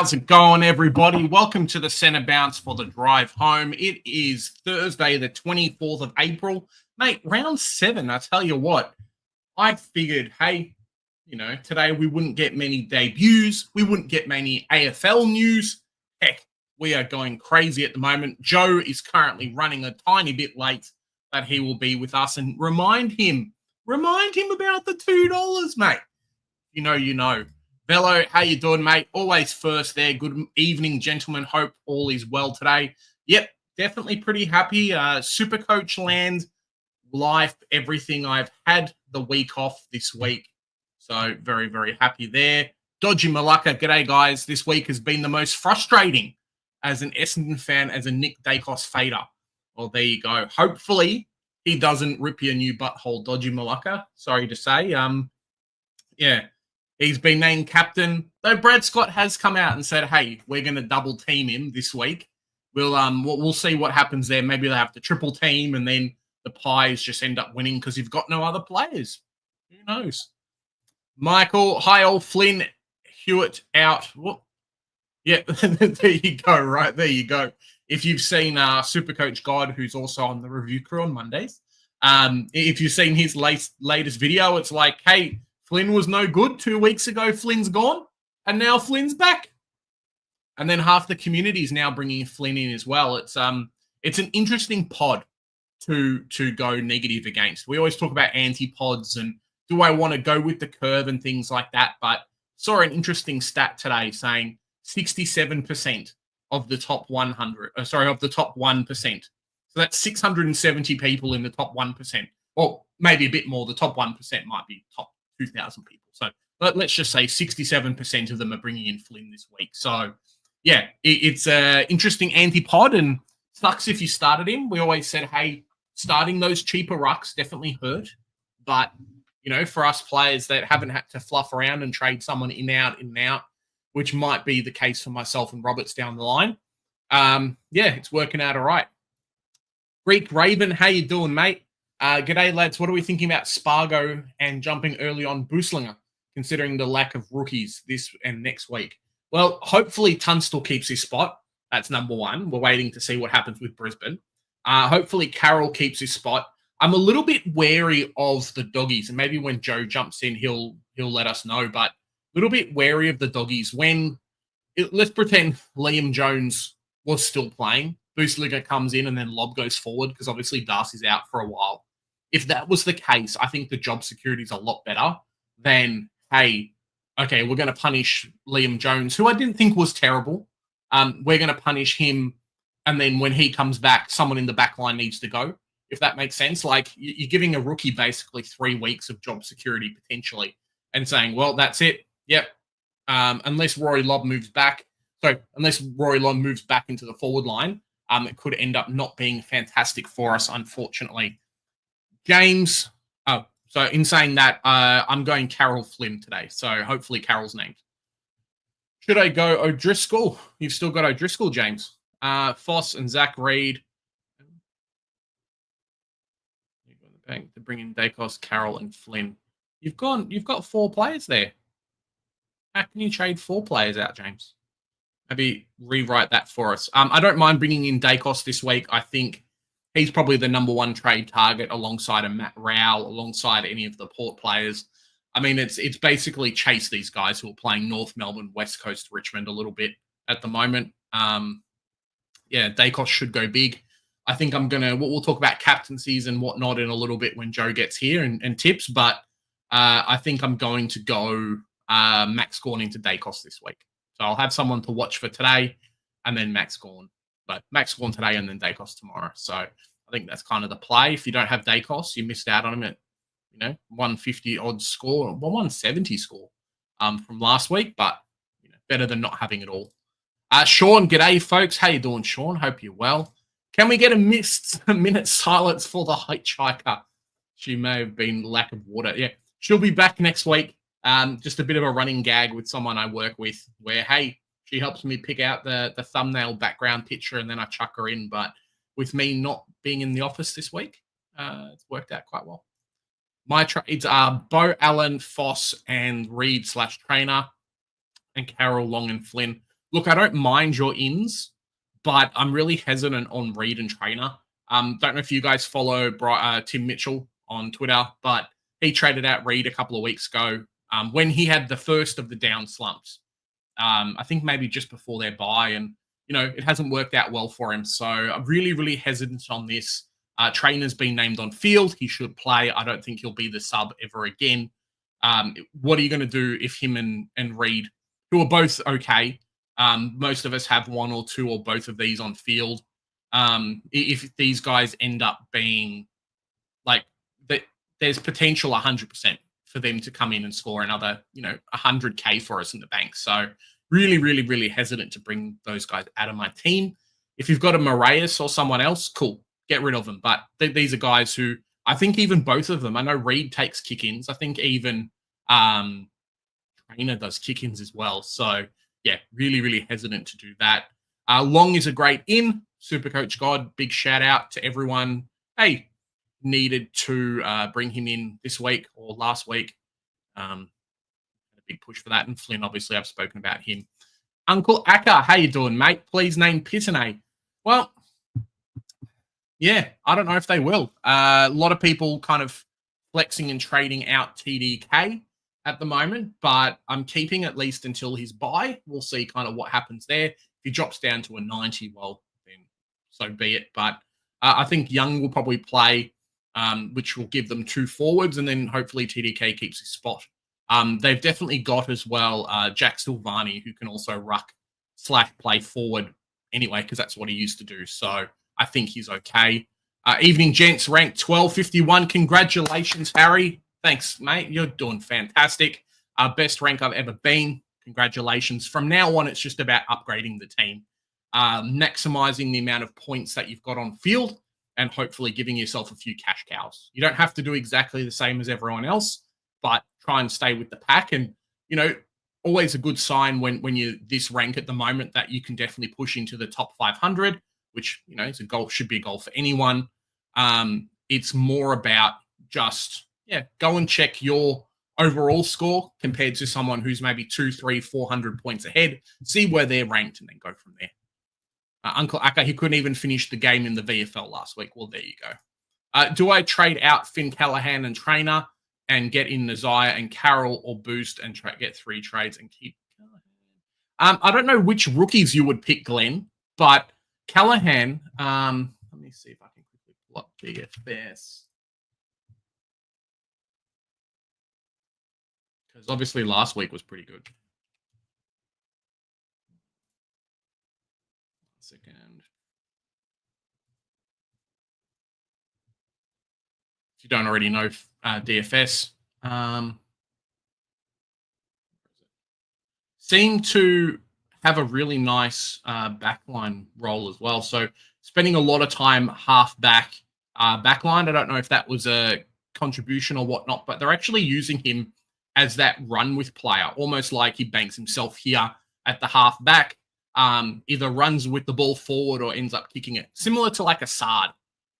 How's it going, everybody? Welcome to the Centre Bounce for the drive home. It is Thursday, the 24th of April. Mate, round 7, I tell you what, I figured, hey, today we wouldn't get many debuts. We wouldn't get many AFL news. Heck, we are going crazy at the moment. Joe is currently running a tiny bit late, but he will be with us. And remind him about the $2, mate. You know. Velo, how you doing, mate? Always first there. Good evening, gentlemen. Hope all is well today. Yep, definitely pretty happy. Supercoach land, life, everything. I've had the week off this week. So very, very happy there. Dodgy Malacca, g'day, guys. This week has been the most frustrating as an Essendon fan, as a Nick Dacos fader. Well, there you go. Hopefully he doesn't rip you a new butthole, Dodgy Malacca. Sorry to say. Yeah. He's been named captain, though Brad Scott has come out and said, hey, we're going to double team him this week. We'll see what happens there. Maybe they'll have to triple team and then the Pies just end up winning because you've got no other players. Who knows? Michael, hi, old Flynn, Hewitt out. Whoop. Yeah, there you go, right? There you go. If you've seen Supercoach God, who's also on the review crew on Mondays, if you've seen his latest video, it's like, hey, Flynn was no good 2 weeks ago. Flynn's gone, and now Flynn's back. And then half the community is now bringing Flynn in as well. It's an interesting pod to go negative against. We always talk about anti-pods and do I want to go with the curve and things like that. But saw an interesting stat today saying 67% of the top 100. Of the top 1%. So that's 670 people in the top 1%. Or maybe a bit more. The top 1% might be top 2,000 people. So let's just say 67% of them are bringing in Flynn this week. So, yeah, it's an interesting anti-pod and sucks if you started him. We always said, hey, starting those cheaper rucks definitely hurt. But, for us players that haven't had to fluff around and trade someone in and out, which might be the case for myself and Roberts down the line, it's working out all right. Greek Raven, how you doing, mate? G'day, lads. What are we thinking about Spargo and jumping early on Booslinger, considering the lack of rookies this and next week? Well, hopefully Tunstall keeps his spot. That's number one. We're waiting to see what happens with Brisbane. Hopefully Carroll keeps his spot. I'm a little bit wary of the doggies, and maybe when Joe jumps in, he'll let us know. But a little bit wary of the doggies. Let's pretend Liam Jones was still playing. Booslinger comes in and then Lob goes forward because obviously Darcy's out for a while. If that was the case, I think the job security is a lot better than, hey, okay, we're going to punish Liam Jones, who I didn't think was terrible. We're going to punish him, and then when he comes back, someone in the back line needs to go, if that makes sense. Like, you're giving a rookie basically 3 weeks of job security potentially and saying, well, that's it. Yep. Unless Rory Lobb moves back into the forward line, it could end up not being fantastic for us, unfortunately. James, so in saying that, I'm going Carroll Flynn today. So hopefully Carroll's named. Should I go O'Driscoll? You've still got O'Driscoll, James. Foss and Zach Reed. You've got the bank to bring in Dacos, Carroll, and Flynn. You've got 4 players there. How can you trade 4 players out, James? Maybe rewrite that for us. I don't mind bringing in Dacos this week. I think he's probably the number 1 trade target alongside a Matt Rowell, alongside any of the Port players. I mean, it's basically chase these guys who are playing North Melbourne, West Coast, Richmond a little bit at the moment. Dacos should go big. I think we'll talk about captaincies and whatnot in a little bit when Joe gets here and tips, but I think I'm going to go Max Gawn into Dacos this week. So I'll have someone to watch for today and then Max Gawn. But Max Gawn today and then Dacos tomorrow. So I think that's kind of the play. If you don't have Dacos, you missed out on him at, 150 odd score, 170 score from last week. But better than not having it all. Sean, g'day, folks. How you doing, Sean? Hope you're well. Can we get a minute silence for the hitchhiker? She may have been lack of water. Yeah, she'll be back next week. Just a bit of a running gag with someone I work with where, hey, she helps me pick out the thumbnail background picture and then I chuck her in. But with me not being in the office this week, it's worked out quite well. My trades are Bo Allen, Foss, and Reed /trainer, and Carroll, Long, and Flynn. Look, I don't mind your ins, but I'm really hesitant on Reed and Trainer. Don't know if you guys follow Tim Mitchell on Twitter, but he traded out Reed a couple of weeks ago when he had the first of the down slumps. I think maybe just before their bye, and it hasn't worked out well for him. So I'm really, really hesitant on this. Trainer's been named on field; he should play. I don't think he'll be the sub ever again. What are you going to do if him and Reed, who are both okay, most of us have one or two or both of these on field. If these guys end up being like that, there's potential 100% for them to come in and score another, 100K for us in the bank. So really, really, really hesitant to bring those guys out of my team. If you've got a Moraes or someone else, cool, get rid of them. But these are guys who I think even both of them. I know Reed takes kick-ins. I think even Trainer does kick-ins as well. So yeah, really, really hesitant to do that. Long is a great in. Supercoach God, big shout out to everyone. Hey, needed to bring him in this week or last week. A big push for that. And Flynn, obviously, I've spoken about him. Uncle Akka, how you doing, mate? Please name Pitane. Well, yeah, I don't know if they will. A lot of people kind of flexing and trading out TDK at the moment, but I'm keeping at least until his buy. We'll see kind of what happens there. If he drops down to a 90, well, then so be it. But I think Young will probably play, which will give them two forwards, and then hopefully TDK keeps his spot. They've definitely got as well Jack Silvani, who can also ruck / play forward anyway, because that's what he used to do. So I think he's okay. Evening, gents, ranked 1251. Congratulations, Harry. Thanks, mate. You're doing fantastic. Best rank I've ever been. Congratulations. From now on, it's just about upgrading the team, maximizing the amount of points that you've got on field, and hopefully giving yourself a few cash cows. You don't have to do exactly the same as everyone else, but try and stay with the pack. And, always a good sign when you're this rank at the moment that you can definitely push into the top 500, which, is a goal, should be a goal for anyone. It's more about just, go and check your overall score compared to someone who's maybe 200, 300, 400 points ahead, see where they're ranked, and then go from there. Uncle Akka, he couldn't even finish the game in the VFL last week. Well, there you go. Do I trade out Finn Callahan and Trainer and get in Nazaya and Carroll, or boost and get 3 trades and keep Callahan? I don't know which rookies you would pick, Glenn, but Callahan, let me see if I can quickly pull up DFS. Because obviously last week was pretty good. 1 second. If you don't already know DFS, seem to have a really nice backline role as well. So spending a lot of time half back backline. I don't know if that was a contribution or whatnot, but they're actually using him as that run with player, almost like he banks himself here at the half back, either runs with the ball forward or ends up kicking it, similar to like a Sard.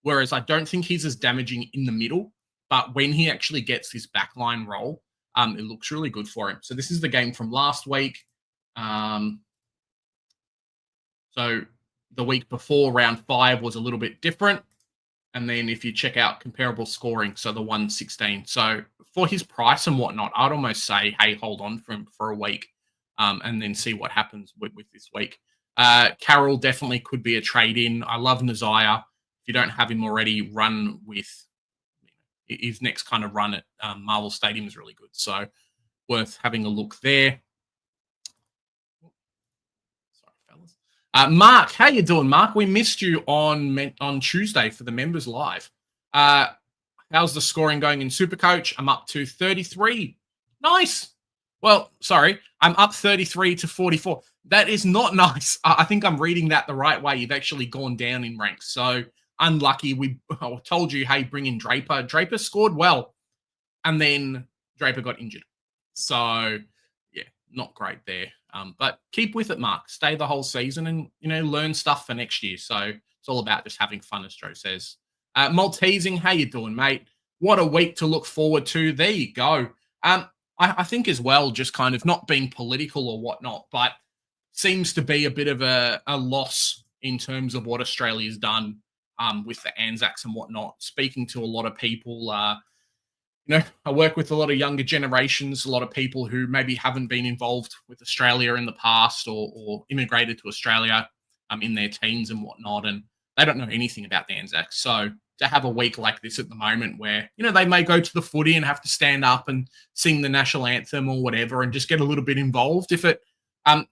Whereas I don't think he's as damaging in the middle, but when he actually gets this backline role, it looks really good for him. So this is the game from last week. So the week before, round 5 was a little bit different. And then if you check out comparable scoring, so the 116. So for his price and whatnot, I'd almost say, hey, hold on for a week and then see what happens with this week. Carroll definitely could be a trade-in. I love Nazaya. If you don't have him already, run with his next kind of run at Marvel Stadium is really good. So worth having a look there. Sorry, fellas. Mark, how you doing, Mark? We missed you on Tuesday for the Members Live. How's the scoring going in Supercoach? I'm up to 33. Nice. Well, sorry, I'm up 33 to 44. That is not nice. I think I'm reading that the right way. You've actually gone down in ranks. So unlucky. I told you, hey, bring in Draper. Draper scored well, and then Draper got injured. So, yeah, not great there. But keep with it, Mark. Stay the whole season and, learn stuff for next year. So it's all about just having fun, as Joe says. Maltesing, how you doing, mate? What a week to look forward to. There you go. I think as well, just kind of not being political or whatnot, but seems to be a bit of a loss in terms of what Australia's done with the Anzacs and whatnot. Speaking to a lot of people, I work with a lot of younger generations, a lot of people who maybe haven't been involved with Australia in the past or immigrated to Australia in their teens and whatnot, and they don't know anything about the Anzacs. So to have a week like this at the moment where, they may go to the footy and have to stand up and sing the national anthem or whatever and just get a little bit involved, if it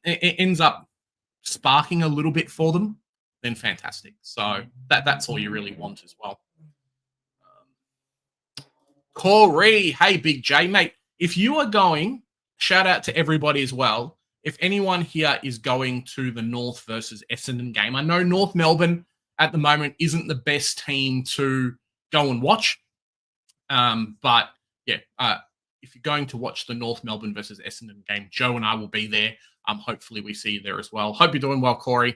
ends up sparking a little bit for them, then fantastic. So that's all you really want as well. Corey, hey, Big J, mate. If you are going, shout out to everybody as well. If anyone here is going to the North versus Essendon game, I know North Melbourne at the moment isn't the best team to go and watch. But yeah, if you're going to watch the North Melbourne versus Essendon game, Joe and I will be there. Hopefully we see you there as well. Hope you're doing well, Corey.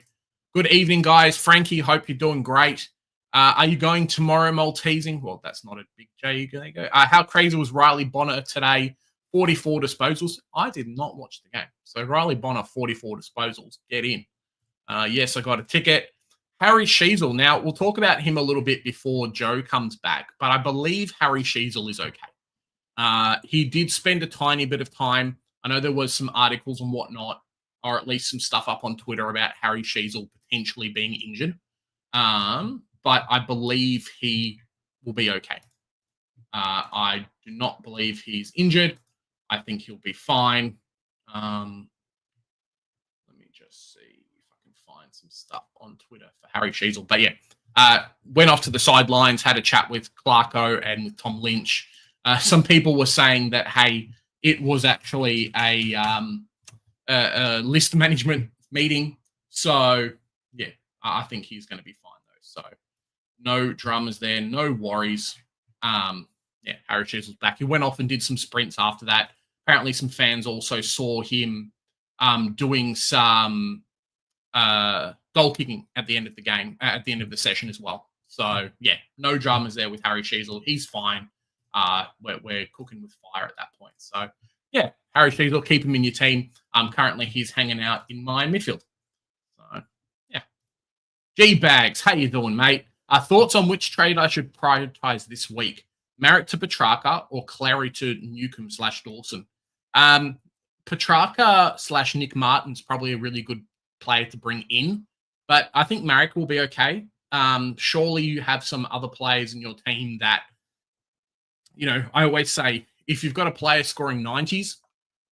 Good evening, guys. Frankie, hope you're doing great. Are you going tomorrow Maltesing? Well, that's not a Big J. There you go. How crazy was Riley Bonner today? 44 disposals. I did not watch the game. So Riley Bonner, 44 disposals. Get in. Yes, I got a ticket. Harry Sheezel. Now, we'll talk about him a little bit before Joe comes back, but I believe Harry Sheezel is okay. He did spend a tiny bit of time. I know there was some articles and whatnot, or at least some stuff up on Twitter about Harry Sheezel potentially being injured. But I believe he will be okay. I do not believe he's injured. I think he'll be fine. Let me just see if I can find some stuff on Twitter for Harry Sheezel. But yeah, went off to the sidelines, had a chat with Clarko and with Tom Lynch. Some people were saying that, hey, it was actually a list management meeting. So, yeah, I think he's going to be fine, though. So, no dramas there, no worries. Yeah, Harry Sheezel's back. He went off and did some sprints after that. Apparently, some fans also saw him doing some goal kicking at the end of the game, at the end of the session as well. So, yeah, no dramas there with Harry Sheezel. He's fine. We're cooking with fire at that point. So, yeah, Harry Sheezel, keep him in your team. Currently, he's hanging out in my midfield. So, yeah. G-Bags, how you doing, mate? Thoughts on which trade I should prioritize this week? Marriott to Petrarca or Clary to Newcomb / Dawson? Petrarca / Nick Martin's probably a really good player to bring in, but I think Marriott will be okay. Surely you have some other players in your team that, I always say, if you've got a player scoring 90s,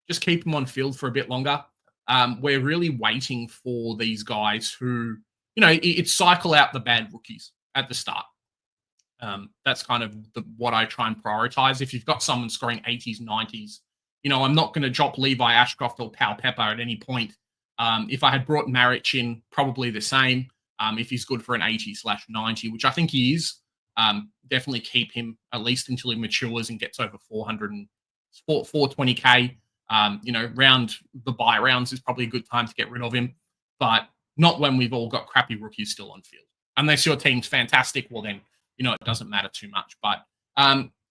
just keep them on field for a bit longer. We're really waiting for these guys who, it's cycle out the bad rookies at the start. That's kind of what I try and prioritize. If you've got someone scoring 80s, 90s, I'm not going to drop Levi Ashcroft or Pal Pepper at any point. If I had brought Marich in, probably the same. If he's good for an 80/90, which I think he is, definitely keep him at least until he matures and gets over 420k. Round the buy rounds is probably a good time to get rid of him, but not when we've all got crappy rookies still on field. Unless your team's fantastic, well then, it doesn't matter too much. But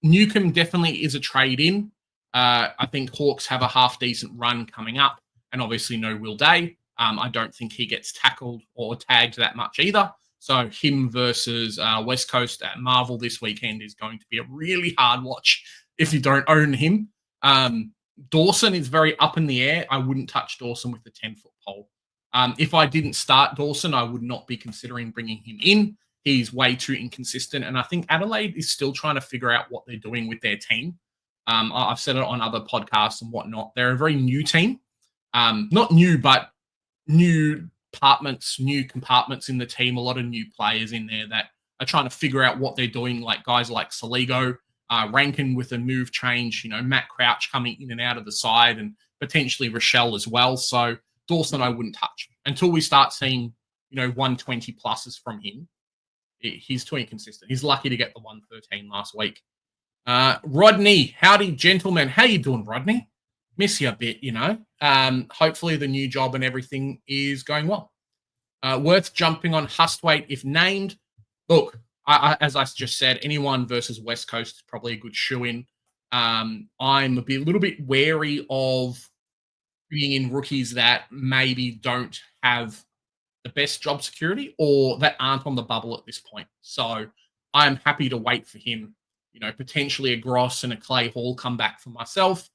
Newcomb definitely is a trade-in. I think Hawks have a half-decent run coming up, and obviously no Will Day. I don't think he gets tackled or tagged that much either. So him versus West Coast at Marvel this weekend is going to be a really hard watch if you don't own him. Dawson is very up in the air. I wouldn't touch Dawson with the 10-foot pole. If I didn't start Dawson, I would not be considering bringing him in. He's way too inconsistent. And I think Adelaide is still trying to figure out what they're doing with their team. I've said it on other podcasts and whatnot. They're a very new team. Not new, but new compartments in the team. A lot of new players in there that are trying to figure out what they're doing, like guys like Saligo, Rankin with a move change, Matt Crouch coming in and out of the side, and potentially Rochelle as well. So Dawson I wouldn't touch until we start seeing, 120 pluses from him. He's too inconsistent. He's lucky to get the 113 last week. Rodney, howdy, gentlemen. How you doing, Rodney? Miss you a bit, Hopefully the new job and everything is going well. Worth jumping on Hustwaite if named. Look, as I just said, anyone versus West Coast is probably a good shoe-in. I'm a little bit wary of bringing in rookies that maybe don't have the best job security or that aren't on the bubble at this point. So I'm happy to wait for him. Potentially a Gross and a Clay Hall come back for myself.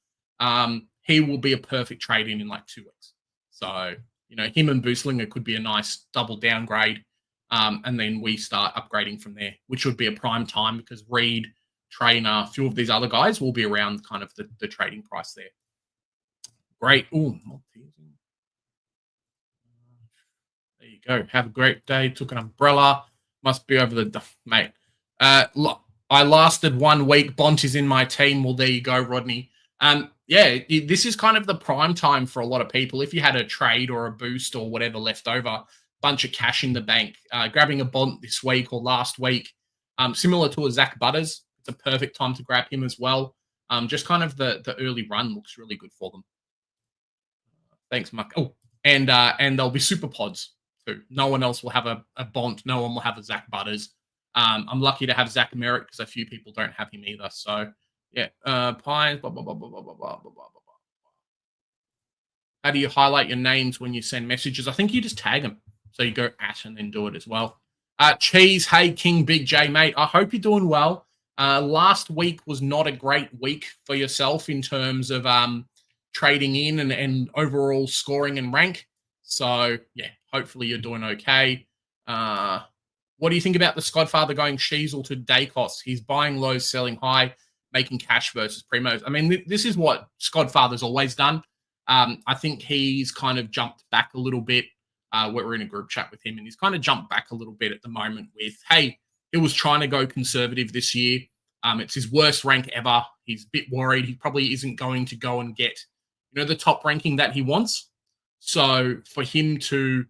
He will be a perfect trade in like 2 weeks. So, him and Booslinger could be a nice double downgrade. And then we start upgrading from there, which would be a prime time because Reed, Trainer, a few of these other guys will be around kind of the trading price there. Great. Oh, there you go. Have a great day. Took an umbrella. Must be over the mate. Look, I lasted 1 week. Bont is in my team. Well, there you go, Rodney. Yeah, this is kind of the prime time for a lot of people. If you had a trade or a boost or whatever left over, bunch of cash in the bank, grabbing a Bont this week or last week, similar to a Zach Butters, it's a perfect time to grab him as well. Just kind of the early run looks really good for them. Thanks, Mark. Oh, and there'll be super pods too. No one else will have a Bont. No one will have a Zach Butters. I'm lucky to have Zach Merritt because a few people don't have him either. So yeah, Pines. Blah, blah, blah, blah, blah, blah, blah, blah, blah. How do you highlight your names when you send messages? I think you just tag them. So you go at and then do it as well. Cheese, hey, King Big J, mate. I hope you're doing well. Last week was not a great week for yourself in terms of trading in and overall scoring and rank. So, yeah, hopefully you're doing okay. What do you think about the Skodfather going Sheezel to Dacos? He's buying low, selling high, making cash versus primos. I mean, this is what Skodfather's always done. I think he's kind of jumped back a little bit. We're in a group chat with him, and he's kind of jumped back a little bit at the moment with, hey, he was trying to go conservative this year. It's his worst rank ever. He's a bit worried. He probably isn't going to go and get, the top ranking that he wants. So for him to,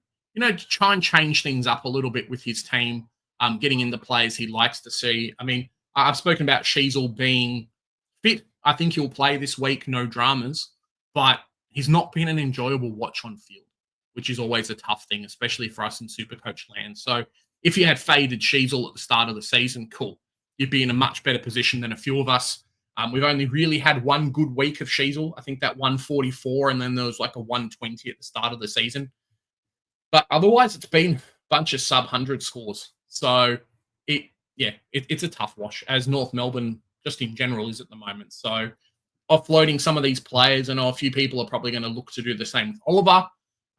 try and change things up a little bit with his team, getting in the players he likes to see. I mean, I've spoken about Sheezel being fit. I think he'll play this week, no dramas, but he's not been an enjoyable watch on field, which is always a tough thing, especially for us in Supercoach land. So if you had faded Sheezel at the start of the season, cool. You'd be in a much better position than a few of us. We've only really had one good week of Sheezel. I think that 144, and then there was like a 120 at the start of the season. But otherwise, it's been a bunch of sub-100 scores. So, it's a tough wash, as North Melbourne just in general is at the moment. So, offloading some of these players, I know a few people are probably going to look to do the same with Oliver.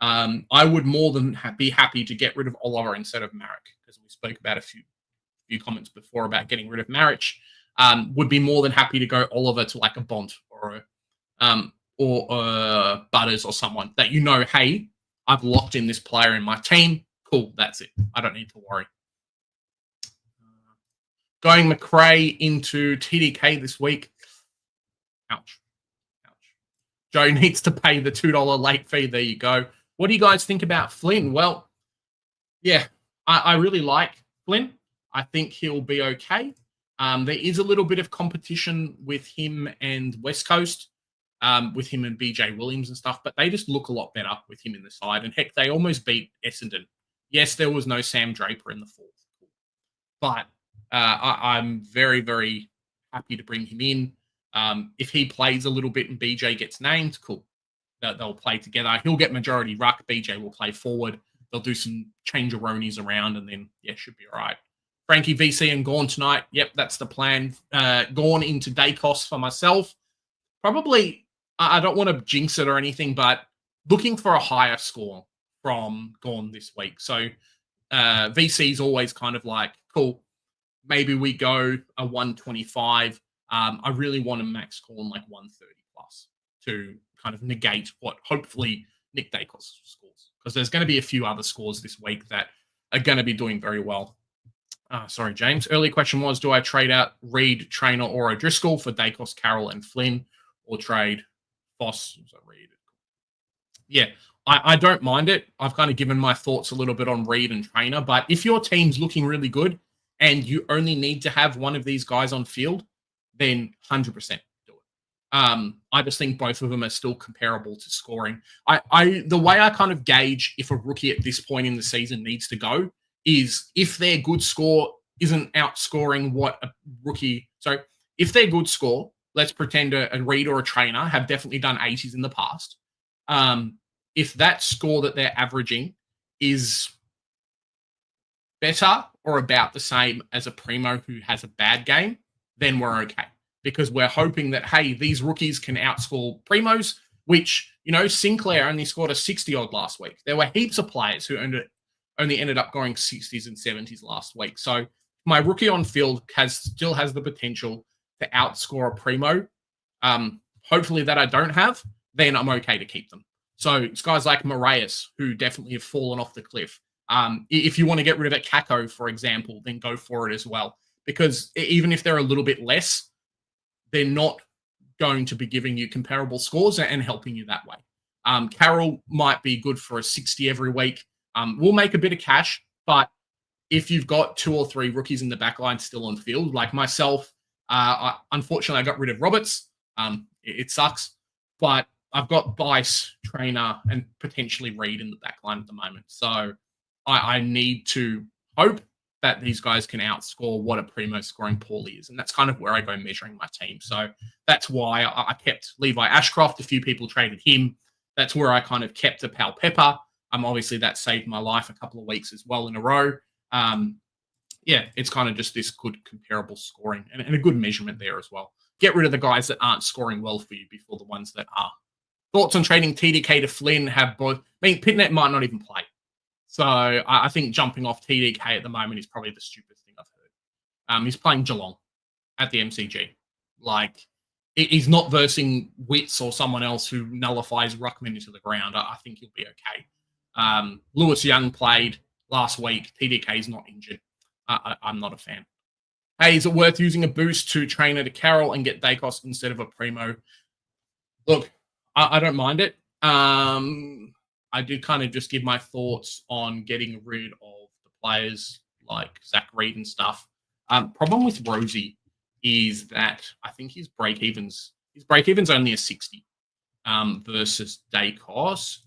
I would more than be happy to get rid of Oliver instead of Marek, because we spoke about a few comments before about getting rid of Marek. Would be more than happy to go Oliver to like a Bont or Butters or someone that hey, I've locked in this player in my team. Cool, that's it. I don't need to worry. Going McRae into TDK this week. Ouch. Joe needs to pay the $2 late fee. There you go. What do you guys think about Flynn? Well, yeah, I really like Flynn. I think he'll be okay. There is a little bit of competition with him and West Coast, with him and BJ Williams and stuff, but they just look a lot better with him in the side. And heck, they almost beat Essendon. Yes, there was no Sam Draper in the fourth, but I'm very, very happy to bring him in. If he plays a little bit and BJ gets named, cool. They'll play together. He'll get majority ruck. BJ will play forward. They'll do some change-a-ronies around, and then, should be all right. Frankie, VC, and Gorn tonight. Yep, that's the plan. Gorn into Dacos for myself. Probably, I don't want to jinx it or anything, but looking for a higher score from Gorn this week. So VC's always kind of like, cool, maybe we go a 125. I really want a max score on like 130 plus to kind of negate what hopefully Nick Dacos scores. Because there's going to be a few other scores this week that are going to be doing very well. Sorry, James. Early question was, do I trade out Reed, Trainer, or O'Driscoll for Dacos, Carroll, and Flynn, or trade Foss? Reed. Yeah, I don't mind it. I've kind of given my thoughts a little bit on Reed and Trainer, but if your team's looking really good and you only need to have one of these guys on field, then 100% do it. I just think both of them are still comparable to scoring. The way I kind of gauge if a rookie at this point in the season needs to go is if their good score isn't outscoring what a rookie. So if their good score, let's pretend a Reed or a Trainer have definitely done 80s in the past, If that score that they're averaging is better or about the same as a primo who has a bad game, then we're okay. Because we're hoping that, hey, these rookies can outscore primos, which, Sinclair only scored a 60 odd last week. There were heaps of players who only ended up going 60s and 70s last week. So my rookie on field still has the potential to outscore a primo. Hopefully that I don't have, then I'm okay to keep them. So it's guys like Moraes, who definitely have fallen off the cliff. If you want to get rid of a Kako, for example, then go for it as well. Because even if they're a little bit less, they're not going to be giving you comparable scores and helping you that way. Carroll might be good for a 60 every week. We'll make a bit of cash, but if you've got 2 or 3 rookies in the back line still on field, like myself, unfortunately, I got rid of Roberts. It sucks, but I've got Bice, Trainer, and potentially Reed in the back line at the moment. So I need to hope that these guys can outscore what a primo scoring poorly is. And that's kind of where I go measuring my team. So that's why I kept Levi Ashcroft. A few people traded him. That's where I kind of kept a Pal Pepper. Obviously, that saved my life a couple of weeks as well in a row. It's kind of just this good comparable scoring and a good measurement there as well. Get rid of the guys that aren't scoring well for you before the ones that are. Thoughts on trading TDK to Flynn have both. Pitnet might not even play. So I think jumping off TDK at the moment is probably the stupidest thing I've heard. He's playing Geelong at the MCG. Like, he's not versing Wits or someone else who nullifies Ruckman into the ground. I think he'll be okay. Lewis Young played last week. TDK is not injured. I'm not a fan. Hey, is it worth using a boost to Trainer to Carroll and get Dacos instead of a Primo? Look, I don't mind it. I did kind of just give my thoughts on getting rid of the players like Zach Reed and stuff. Problem with Rosie is that I think his break-even's only a 60 versus Dacos.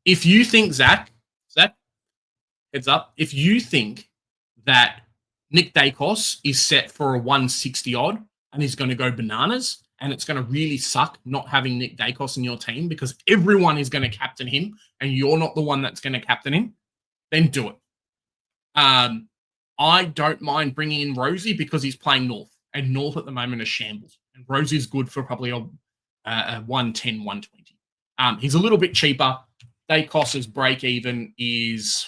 If you think, Zach, heads up, if you think that Nick Dacos is set for a 160 odd and he's going to go bananas, and it's going to really suck not having Nick Dacos in your team because everyone is going to captain him and you're not the one that's going to captain him, then do it. I don't mind bringing in Rosie because he's playing North, and North at the moment is shambles. And Rosie's good for probably a 110, 120. He's a little bit cheaper. Dacos's break-even is,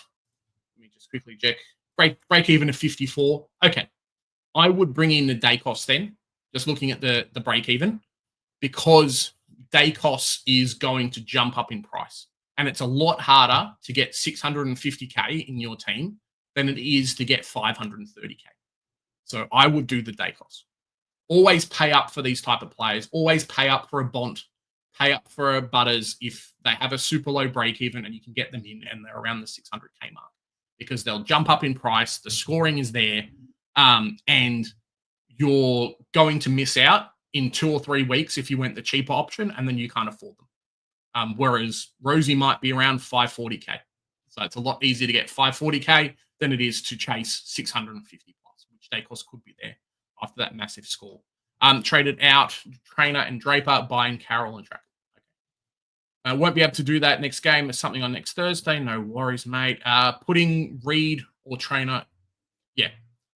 let me just quickly check, break-even of 54. Okay. I would bring in the Dacos then, just looking at the break-even, because Dacos is going to jump up in price. And it's a lot harder to get 650K in your team than it is to get 530K. So I would do the Dacos. Always pay up for these type of players. Always pay up for a Bont. Pay up for a Butters if they have a super low break-even and you can get them in and they're around the 600K mark. Because they'll jump up in price. The scoring is there. And you're going to miss out in 2 or 3 weeks if you went the cheaper option, and then you can't afford them. Whereas Rosie might be around 540K. So it's a lot easier to get 540K than it is to chase 650 plus, which Dacos could be there after that massive score. Traded out Trainer and Draper, buying Carroll and Tracker. Okay. Won't be able to do that next game. There's something on next Thursday. No worries, mate. Putting Reed or Trainer. Yeah.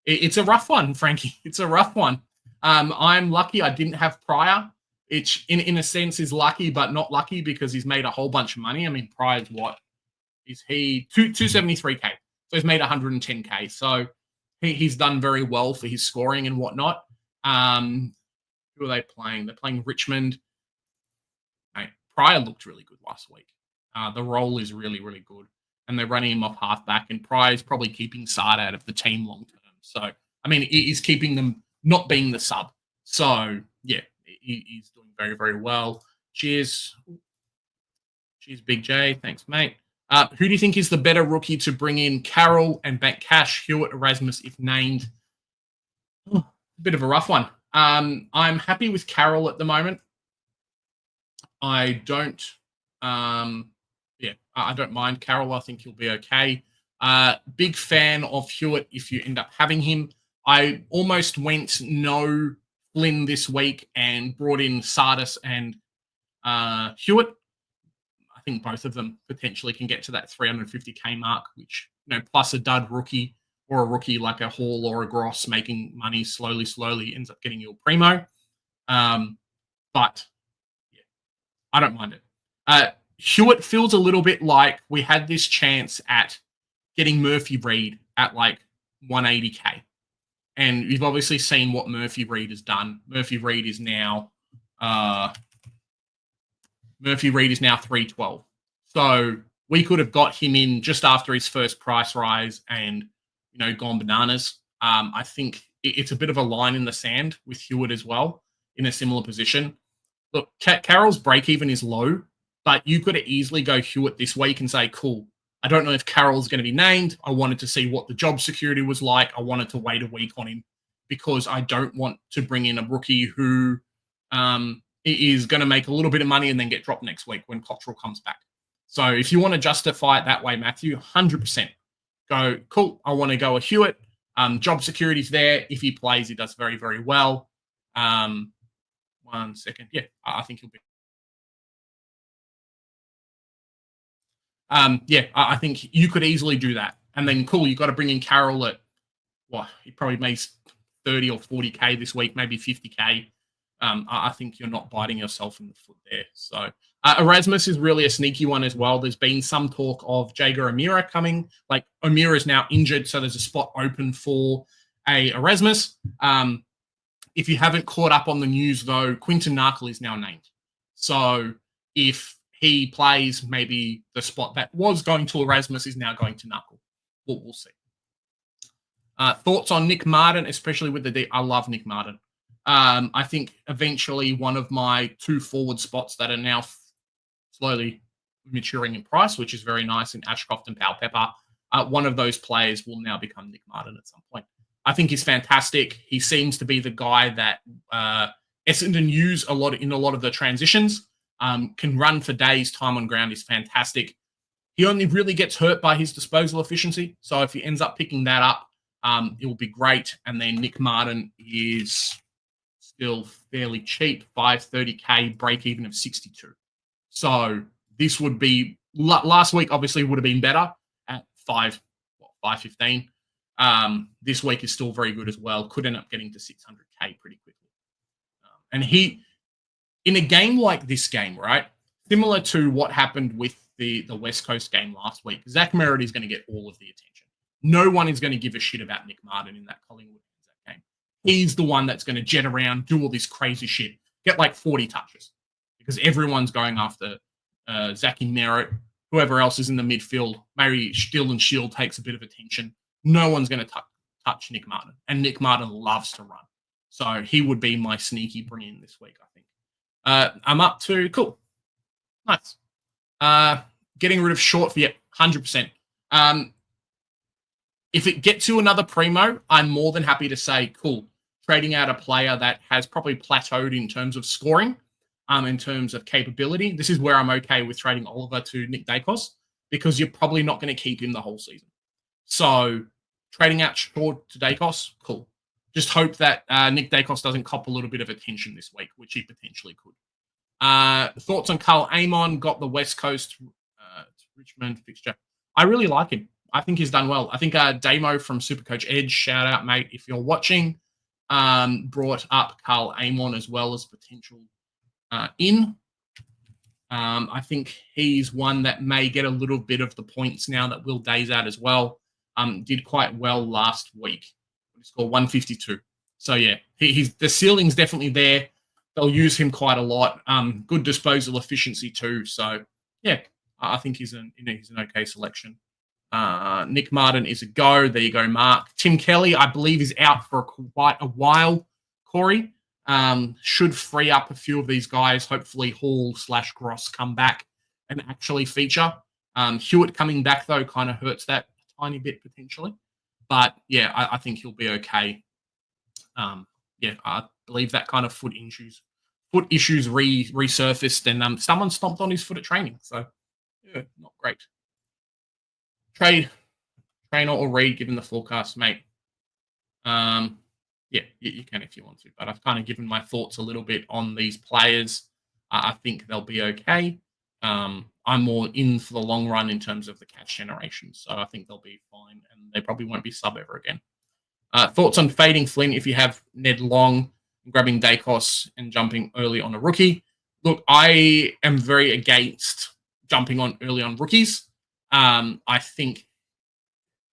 It's a rough one, Frankie. It's a rough one. I'm lucky I didn't have Pryor. It, in a sense, is lucky, but not lucky because he's made a whole bunch of money. I mean, Pryor's what? Is he 273K? So he's made 110K. So he's done very well for his scoring and whatnot. Who are they playing? They're playing Richmond. Mate, Pryor looked really good last week. The role is really, really good. And they're running him off halfback. And Pryor's probably keeping Sard out of the team long term. So, I mean, he's keeping them not being the sub. So, yeah, he's doing very, very well. Cheers. Cheers, Big J. Thanks, mate. Who do you think is the better rookie to bring in? Carroll and bank cash, Hewitt, Erasmus, if named? A bit of a rough one. I'm happy with Carroll at the moment. I don't mind Carroll. I think he'll be okay. Big fan of Hewitt if you end up having him. I almost went no Flynn this week and brought in Sardis and Hewitt. think both of them potentially can get to that 350k mark, which, plus a dud rookie or a rookie like a Hall or a Gross making money slowly ends up getting you a primo. But yeah, I don't mind it. Hewitt feels a little bit like we had this chance at getting Murphy Reed at like 180k. And you've obviously seen what Murphy Reed has done. Murphy Reed is now 312. So we could have got him in just after his first price rise and, gone bananas. I think it's a bit of a line in the sand with Hewitt as well in a similar position. Look, Carroll's break even is low, but you could easily go Hewitt this week and say, cool, I don't know if Carroll's going to be named. I wanted to see what the job security was like. I wanted to wait a week on him because I don't want to bring in a rookie who is going to make a little bit of money and then get dropped next week when Cottrell comes back. So if you want to justify it that way, Matthew, 100%. Go, cool, I want to go a Hewitt. Job security's there. If he plays, he does very, very well. 1 second. Yeah, I think he'll be. I think you could easily do that. And then, cool, you got to bring in Carroll at, he probably makes 30 or 40k this week, maybe 50k. I think you're not biting yourself in the foot there. So Erasmus is really a sneaky one as well. There's been some talk of Jager Amira coming. Like, Amira is now injured, so there's a spot open for a Erasmus. If you haven't caught up on the news, though, Quinton Narkle is now named. So if he plays, maybe the spot that was going to Erasmus is now going to Narkle. We'll see. Thoughts on Nick Martin, especially with the D? I love Nick Martin. I think eventually one of my 2 forward spots that are now slowly maturing in price, which is very nice in Ashcroft and Powell Pepper, one of those players will now become Nick Martin at some point. I think he's fantastic. He seems to be the guy that Essendon use in a lot of the transitions. Can run for days. Time on ground is fantastic. He only really gets hurt by his disposal efficiency. So if he ends up picking that up, it will be great. And then Nick Martin is still fairly cheap, 530k, break even of 62. So this would be last week. Obviously, would have been better at 515. This week is still very good as well. Could end up getting to 600k pretty quickly. And he, in a game like this game, right, similar to what happened with the West Coast game last week, Zach Merritt is going to get all of the attention. No one is going to give a shit about Nick Martin in that Collingwood game. He's the one that's going to jet around, do all this crazy shit, get like 40 touches because everyone's going after Zachy Merritt, whoever else is in the midfield. Maybe Still Shield takes a bit of attention. No one's going to touch Nick Martin, and Nick Martin loves to run. So he would be my sneaky bring-in this week, I think. I'm up to, cool. Nice. Getting rid of Short for, 100%. If it gets you another primo, I'm more than happy to say, cool, trading out a player that has probably plateaued in terms of scoring, in terms of capability. This is where I'm okay with trading Oliver to Nick Dacos because you're probably not going to keep him the whole season. So trading out Short to Dacos, cool. Just hope that Nick Dacos doesn't cop a little bit of attention this week, which he potentially could. Thoughts on Carl Amon? Got the West Coast Richmond fixture. I really like him. I think he's done well. I think Damo from Supercoach Edge, shout out, mate, if you're watching, brought up Carl Amon as well as potential in. I think he's one that may get a little bit of the points now that Will Day's out as well. Did quite well last week. He scored 152. So, yeah, the ceiling's definitely there. They'll use him quite a lot. Good disposal efficiency too. So, yeah, I think he's an okay selection. Nick Martin is a go. There you go, Mark. Tim Kelly, I believe, is out for quite a while. Corey should free up a few of these guys. Hopefully, Hall/Gross come back and actually feature. Hewitt coming back though kind of hurts that a tiny bit potentially, but yeah, I think he'll be okay. I believe that kind of foot issues resurfaced, and someone stomped on his foot at training. So yeah, not great. Trainer or Reed, given the forecast, mate. Yeah, you can if you want to, but I've kind of given my thoughts a little bit on these players. I think they'll be okay. I'm more in for the long run in terms of the cash generation. So I think they'll be fine, and they probably won't be sub ever again. Thoughts on fading Flynn if you have Ned Long, grabbing Dacos and jumping early on a rookie? Look, I am very against jumping on early on rookies. I think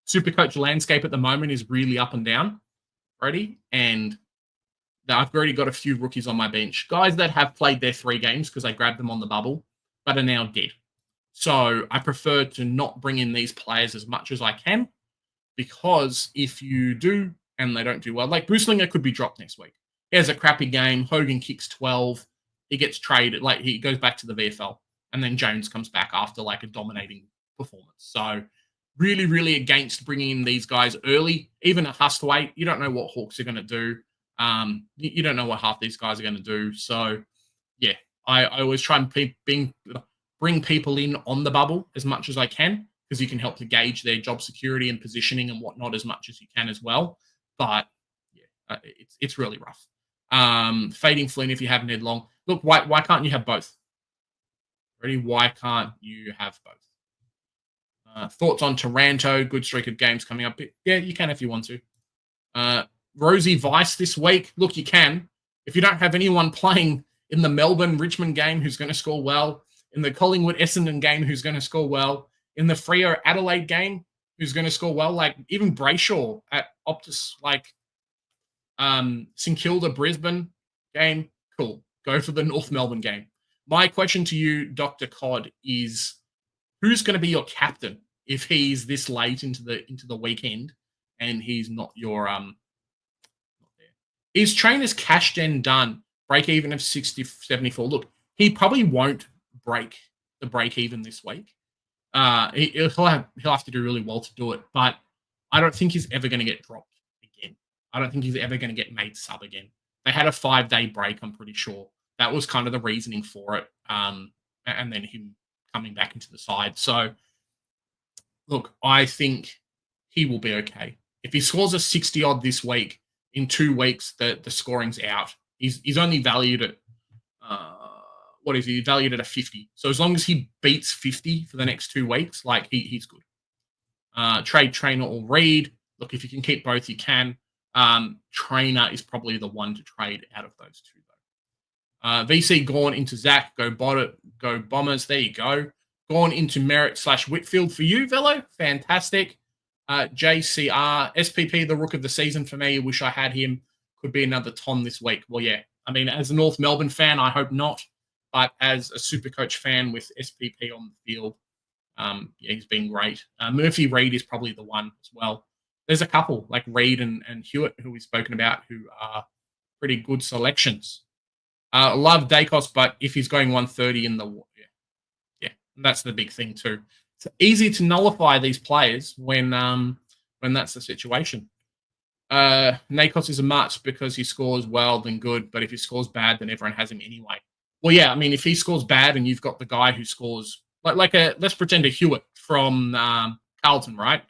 Supercoach landscape at the moment is really up and down already, and I've already got a few rookies on my bench, guys that have played their 3 games because I grabbed them on the bubble, but are now dead. So I prefer to not bring in these players as much as I can, because if you do and they don't do well, like Booslinger could be dropped next week. He has a crappy game. Hogan kicks 12. He gets traded. Like, he goes back to the VFL, and then Jones comes back after like a dominating performance. So really, really against bringing in these guys early. Even a Hustway, you don't know what Hawks are going to do. You don't know what half these guys are going to do. So yeah, I always try and bring people in on the bubble as much as I can, because you can help to gauge their job security and positioning and whatnot as much as you can as well. But yeah, it's really rough. Fading Flynn if you have Ned Long. Look, why can't you have both? Ready? Why can't you have both? Thoughts on Taranto? Good streak of games coming up. Yeah, you can if you want to. Rosie Vice this week. Look, you can. If you don't have anyone playing in the Melbourne-Richmond game who's going to score well, in the Collingwood-Essendon game who's going to score well, in the Freo-Adelaide game who's going to score well, like even Brayshaw at Optus, like St Kilda Brisbane game, cool. Go for the North Melbourne game. My question to you, Dr. Cod, is who's going to be your captain if he's this late into the weekend and he's not your not there? Is Trainer's cash gen done? Break even of 60-74. Look, he probably won't break the break even this week. He'll have to do really well to do it, but I don't think he's ever going to get dropped again. I don't think he's ever going to get made sub again. They had a 5-day break, I'm pretty sure. That was kind of the reasoning for it, and then him coming back into the side. So, look, I think he will be okay. If he scores a 60-odd this week, in 2 weeks, the scoring's out. He's only valued at, what is he? Valued at a 50. So as long as he beats 50 for the next 2 weeks, like he's good. Trade Trainer or Reed. Look, if you can keep both, you can. Trainer is probably the one to trade out of those two, though. VC gone into Zach. Go Bombers. There you go. Gone into Merritt/Whitfield for you, Velo. Fantastic. JCR. SPP, the Rook of the season for me. Wish I had him. Could be another Tom this week. Well, yeah. I mean, as a North Melbourne fan, I hope not. But as a Supercoach fan with SPP on the field, yeah, he's been great. Murphy Reed is probably the one as well. There's a couple like Reed and Hewitt who we've spoken about who are pretty good selections. Love Dacos, but if he's going 130 in the yeah, that's the big thing too. It's easy to nullify these players when that's the situation. Nakos is a must because he scores well, then good. But if he scores bad, then everyone has him anyway. Well, yeah, I mean, if he scores bad and you've got the guy who scores let's pretend a Hewitt from Carlton, right?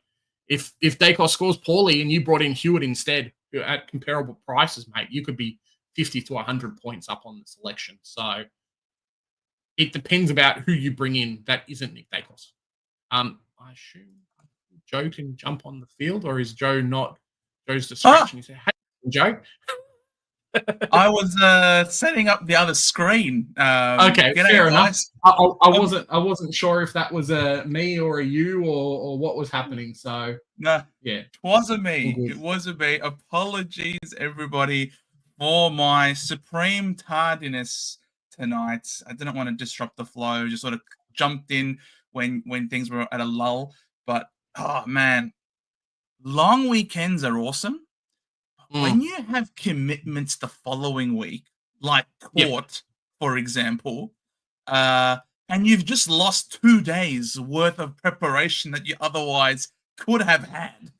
If Dacos scores poorly and you brought in Hewitt instead at comparable prices, mate, you could be 50 to 100 points up on the selection. So it depends about who you bring in that isn't Nick Dacos. I assume Joe can jump on the field, or is Joe not? Joe's distraction. He said, "Hey, Joe." I was setting up the other screen. Okay, fair enough. I wasn't sure if that was a me or a you or what was happening. So no, yeah, it wasn't me. It wasn't me. Apologies, everybody, for my supreme tardiness tonight. I didn't want to disrupt the flow. Just sort of jumped in when things were at a lull. But oh man, long weekends are awesome. When you have commitments the following week, like court, for example, and you've just lost 2 days worth of preparation that you otherwise could have had,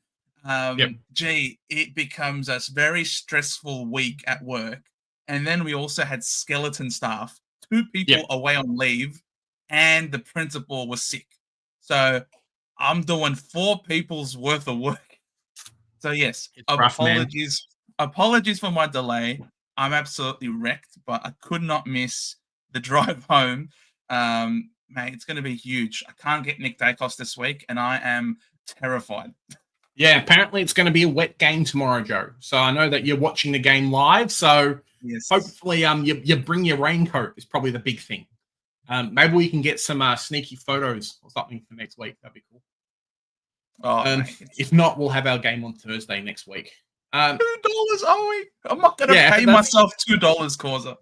gee, it becomes a very stressful week at work. And then we also had skeleton staff, 2 people away on leave, and the principal was sick. So I'm doing 4 people's worth of work. So yes, apologies for my delay. I'm absolutely wrecked, but I could not miss the drive home. mate, it's going to be huge. I can't get Nick Dacos this week, and I am terrified. Yeah, apparently it's going to be a wet game tomorrow, Joe. So I know that you're watching the game live. So hopefully you bring your raincoat is probably the big thing. Maybe we can get some sneaky photos or something for next week. That'd be cool. If not, we'll have our game on Thursday next week. $2 owing. I'm not going to pay myself $2, Causa.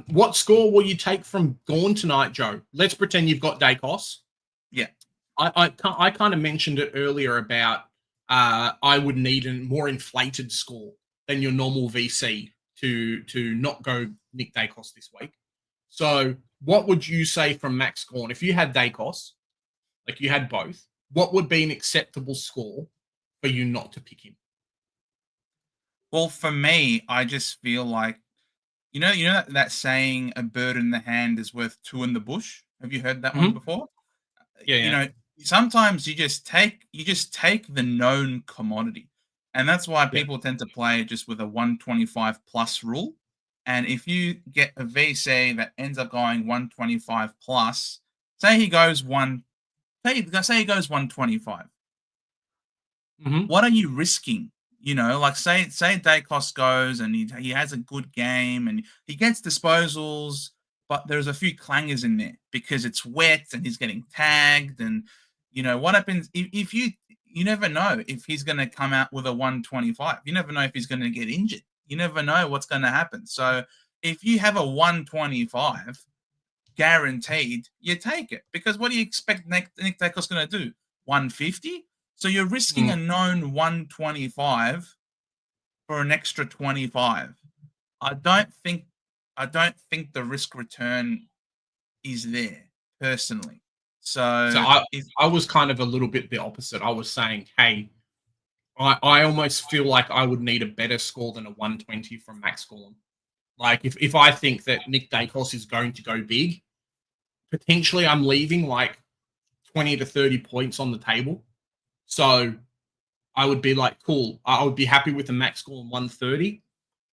What score will you take from Gorn tonight, Joe? Let's pretend you've got Dacos. Yeah. I kind of mentioned it earlier about I would need a more inflated score than your normal VC to not go Nick Dacos this week. So what would you say from Max Gorn? If you had Dacos, like you had both, what would be an acceptable score for you not to pick him? Well, for me, I just feel like, you know that saying, a bird in the hand is worth two in the bush? Have you heard that one before? Yeah. You know, sometimes you just take the known commodity. And that's why people tend to play just with a 125 plus rule. And if you get a VC that ends up going 125 plus, say he goes 125. What are you risking? You know, like say Dacos goes and he has a good game and he gets disposals, but there's a few clangers in there because it's wet and he's getting tagged. And, you know, what happens if you never know if he's going to come out with a 125. You never know if he's going to get injured. You never know what's going to happen. So if you have a 125 guaranteed, you take it, because what do you expect Nick Dacos going to do? 150? So you're risking a known 125 for an extra 25. I don't think the risk return is there personally. So I was kind of a little bit the opposite. I was saying, hey, I almost feel like I would need a better score than a 120 from Max Gorn. Like if I think that Nick Dacos is going to go big, potentially I'm leaving like 20 to 30 points on the table. So I would be like, cool, I would be happy with the Max Gorn 130.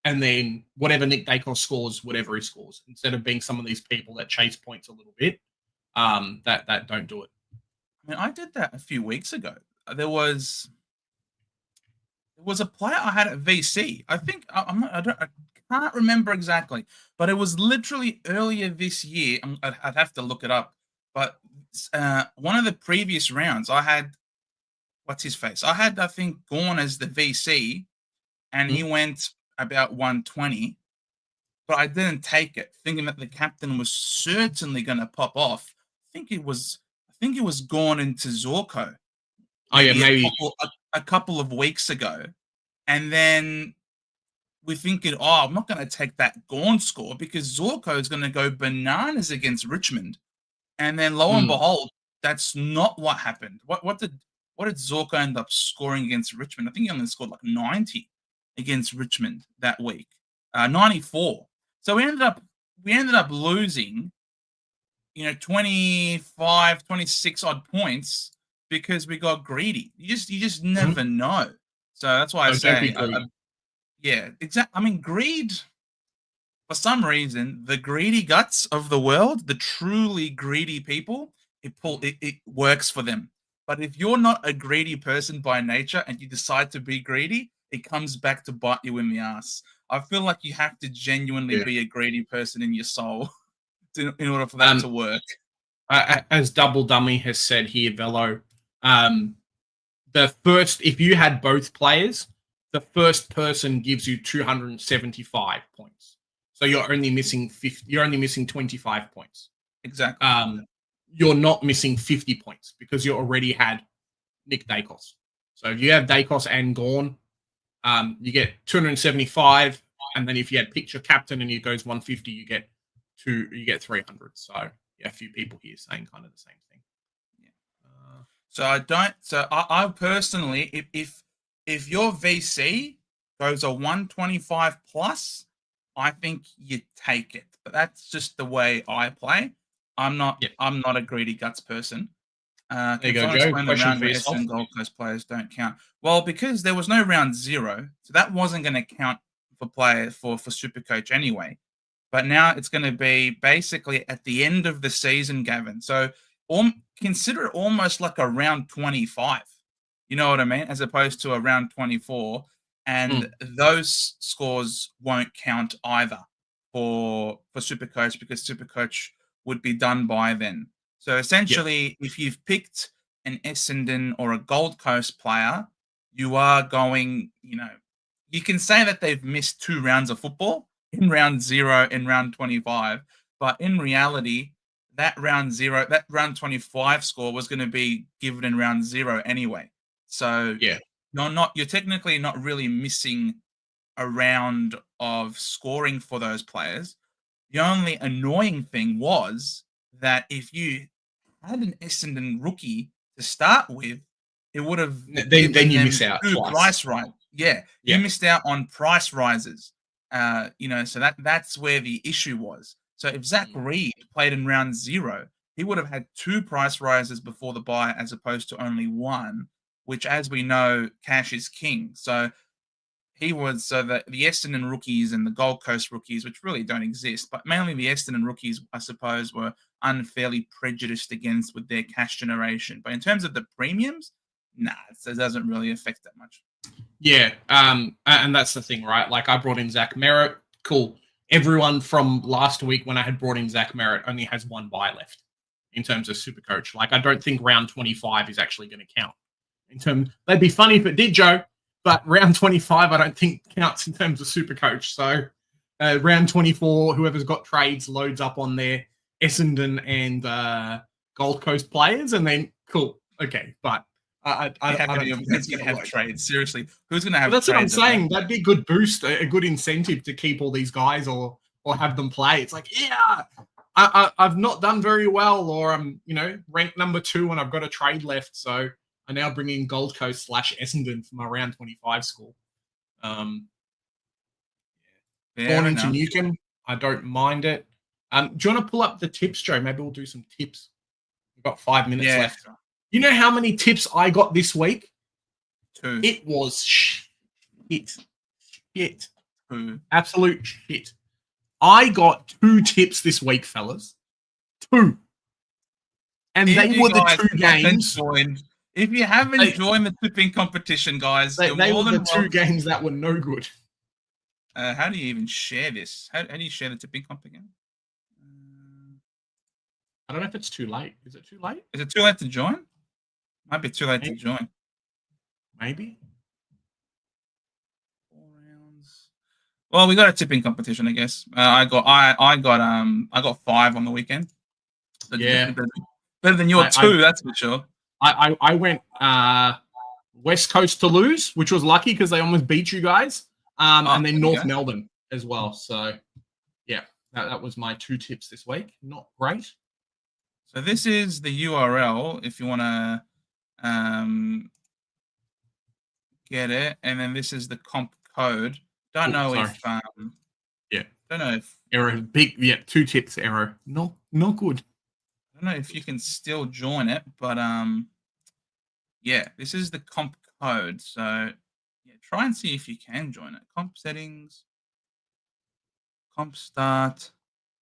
And then whatever Nick Dacos scores, whatever he scores, instead of being some of these people that chase points a little bit, that don't do it. I mean, I did that a few weeks ago. There was a player I had at VC. I think I can't remember exactly, but it was literally earlier this year. I'd have to look it up. But one of the previous rounds, I had what's his face? I had, I think, Gorn as the VC, and he went about 120, but I didn't take it, thinking that the captain was certainly going to pop off. I think it was Gorn into Zorko. Maybe a couple of weeks ago, and then we're thinking, I'm not going to take that Gorn score because Zorko is going to go bananas against Richmond, and then lo and behold, that's not what happened. What did Zorko end up scoring against Richmond? I think he only scored like 90 against Richmond that week, 94. So we ended up losing, 25, 26 odd points because we got greedy. You just never know. So that's why I say, yeah, exactly. I mean, greed. For some reason, the greedy guts of the world, the truly greedy people, it works for them. But if you're not a greedy person by nature and you decide to be greedy, it comes back to bite you in the ass. I feel like you have to genuinely be a greedy person in your soul in order for that to work. As Double Dummy has said here, Velo, if you had both players, the first person gives you 275 points. So you're only missing 50. You're only missing 25 points. Exactly. You're not missing 50 points because you already had Nick Dacos. So if you have Dacos and Gorn, you get 275, and then if you had Picture Captain and he goes 150, you get 300. So a few people here saying kind of the same thing. I personally, if your VC goes a 125 plus, I think you take it. But that's just the way I play. I'm not a greedy guts person. There you go, Joe. Question for yourself. And Gold Coast players don't count. Well, because there was no round 0, so that wasn't going to count for Supercoach anyway. but now it's going to be basically at the end of the season, Gavin. So consider it almost like a round 25. You know what I mean? As opposed to a round 24. And those scores won't count either for Supercoach, because Supercoach would be done by then. So essentially, if you've picked an Essendon or a Gold Coast player, you are going, you can say that they've missed 2 rounds of football in round 0 and round 25. But in reality, that round 25 score was going to be given in round 0 anyway. So you're technically not really missing a round of scoring for those players. The only annoying thing was that if you had an Essendon rookie to start with, it would have then you miss out twice. Price rise. Yeah, you missed out on price rises. So that's where the issue was. So if Zach Reed played in round 0, he would have had 2 price rises before the bye as opposed to only 1, which, as we know, cash is king. So the Essendon rookies and the Gold Coast rookies, which really don't exist, but mainly the Essendon rookies, I suppose, were unfairly prejudiced against with their cash generation. But in terms of the premiums, it doesn't really affect that much. Yeah, and that's the thing, right? Like, I brought in Zach Merritt. Cool. Everyone from last week when I had brought in Zach Merritt only has 1 bye left in terms of Supercoach. Like, I don't think round 25 is actually going to count. That'd be funny if it did, Joe, but round 25 I don't think counts in terms of Supercoach. So round 24, whoever's got trades loads up on their Essendon and Gold Coast players, and then cool. Okay, but I don't think that's going to have trades. Seriously, who's going to have? That's what I'm saying. That'd be a good boost, a good incentive to keep all these guys or have them play. It's like, I've not done very well, or I'm ranked number 2 and I've got a trade left, so I now bring in Gold Coast / Essendon for my round 25 score. Going into Newcomb, I don't mind it. Do you want to pull up the tips, Joe? Maybe we'll do some tips. We've got 5 minutes left. You know how many tips I got this week? 2. It was shit. Absolute shit. I got 2 tips this week, fellas. 2. And they were the 2 games. If you haven't joined the tipping competition, guys, they were the 2 games that were no good. How do you even share this? How do you share the tipping comp again? I don't know if it's too late. Is it too late? Is it too late to join? Might be too late to join. Maybe. 4 rounds. Well, we got a tipping competition, I guess. I got 5 on the weekend. So better than your 2, that's for sure. I went West Coast to lose, which was lucky because they almost beat you guys. And then North Melbourne as well. So, yeah, that was my 2 tips this week. Not great. So this is the URL if you want to get it, and then this is the comp code. Don't know if error big. Yeah, 2 tips error. Not good. I don't know if you can still join it, but this is the comp code. So try and see if you can join it. Comp settings, comp start.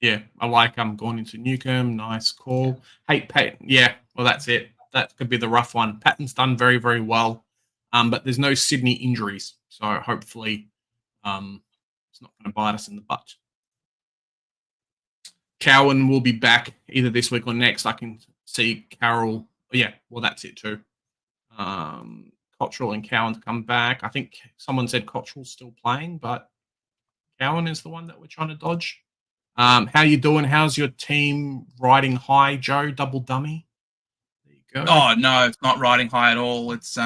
Yeah, I like going into Newcomb. Nice call. Hey, Pat. Yeah, well, that's it. That could be the rough one. Patton's done very, very well, but there's no Sydney injuries, so hopefully it's not going to bite us in the butt. Cowan will be back either this week or next. I can see Carroll. Yeah, well, that's it too. Cottrell and Cowan to come back. I think someone said Cottrell's still playing, but Cowan is the one that we're trying to dodge. How you doing? How's your team riding high, Joe? Double dummy. There you go. Oh no, it's not riding high at all. It's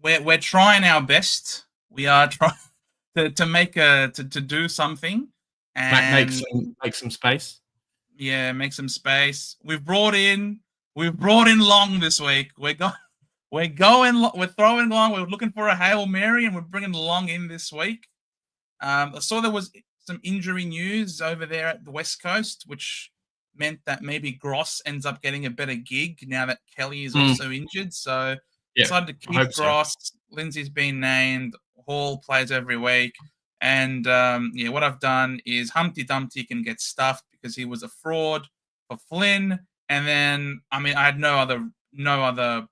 we're trying our best. We are trying to do something and make some space. Yeah, make some space. We've brought in Long this week. We're throwing Long. We're looking for a Hail Mary, and we're bringing Long in this week. I saw there was some injury news over there at the West Coast, which meant that maybe Gross ends up getting a better gig now that Kelly is also injured. So decided to keep Gross. So. Lindsay's been named. Hall plays every week. And yeah, what I've done is Humpty Dumpty can get stuffed because he was a fraud for Flynn. And then, I mean, I had no other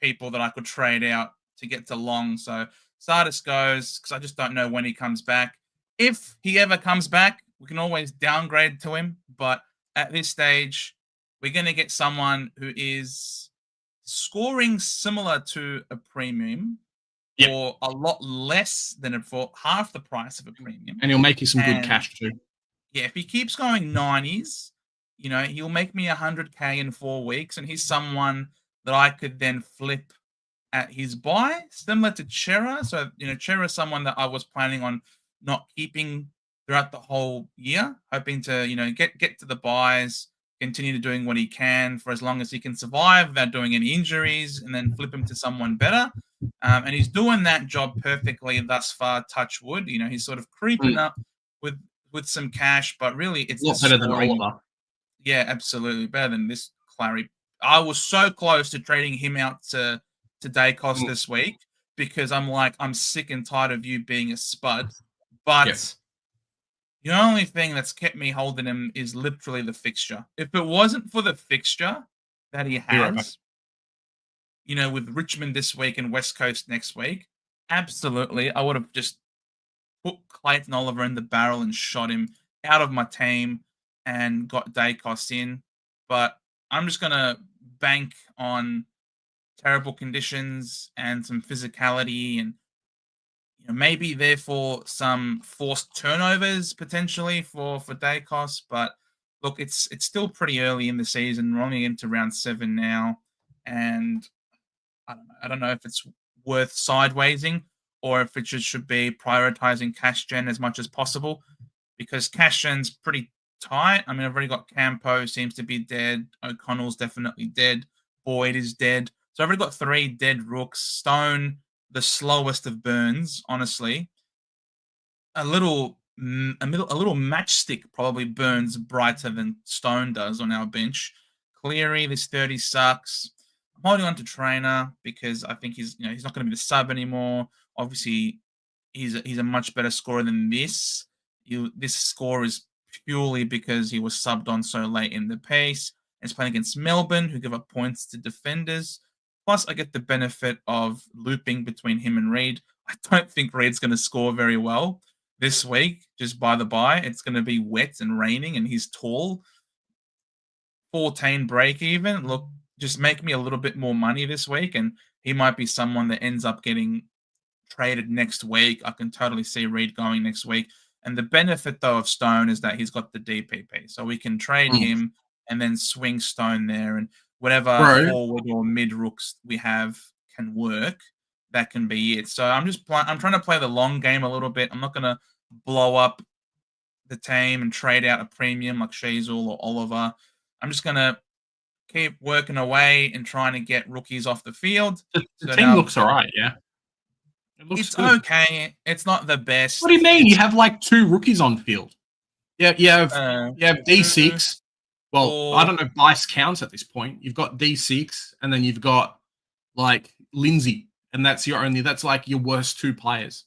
people that I could trade out to get to Long. So Sardis goes because I just don't know when he comes back. If he ever comes back, we can always downgrade to him. But at this stage, we're going to get someone who is scoring similar to a premium or a lot less than for half the price of a premium. And he'll make you some good cash too. Yeah, if he keeps going 90s, he'll make me 100K in 4 weeks. And he's someone that I could then flip at his buy, similar to Chera. So, Chera is someone that I was planning on not keeping throughout the whole year, hoping to, get to the buys, continue to doing what he can for as long as he can survive without doing any injuries, and then flip him to someone better. And he's doing that job perfectly thus far, touch wood. He's sort of creeping up with some cash, but really it's a lot better than Oliver. Yeah, absolutely. Better than this Clary. I was so close to trading him out to Dacos this week because I'm sick and tired of you being a spud. But the only thing that's kept me holding him is literally the fixture. If it wasn't for the fixture that he has, with Richmond this week and West Coast next week, absolutely, I would have just put Clayton Oliver in the barrel and shot him out of my team and got Dacos in. But I'm just going to bank on terrible conditions and some physicality and maybe therefore some forced turnovers potentially for Dacos. But look, it's still pretty early in the season. We're only into round 7 now. And I don't know if it's worth sidewaysing or if it just should be prioritizing cash gen as much as possible because cash gen's pretty tight. I mean, I've already got Campo seems to be dead. O'Connell's definitely dead. Boyd is dead. So I've already got 3 dead rooks. Stone, the slowest of burns, honestly. A little matchstick probably burns brighter than Stone does on our bench. Cleary, this 30 sucks. I'm holding on to Trainer because I think he's not going to be the sub anymore. Obviously, he's a much better scorer than this. This score is purely because he was subbed on so late in the pace. It's playing against Melbourne, who give up points to defenders. Plus, I get the benefit of looping between him and Reed. I don't think Reed's going to score very well this week, just by the by. It's going to be wet and raining, and he's tall. 14 break even. Look, just make me a little bit more money this week, and he might be someone that ends up getting traded next week. I can totally see Reed going next week. And the benefit, though, of Stone is that he's got the DPP. So we can trade him and then swing Stone there. And whatever forward or mid rooks we have can work. That can be it. So I'm trying to play the long game a little bit. I'm not going to blow up the team and trade out a premium like Sheezel or Oliver. I'm just going to keep working away and trying to get rookies off the field. The team looks all right, yeah. It's good. Okay. It's not the best. What do you mean? You have like 2 rookies on field. Yeah, you have D6. Well, I don't know if Dice counts at this point. You've got D6, and then you've got like Lindsay, and that's like your worst 2 players.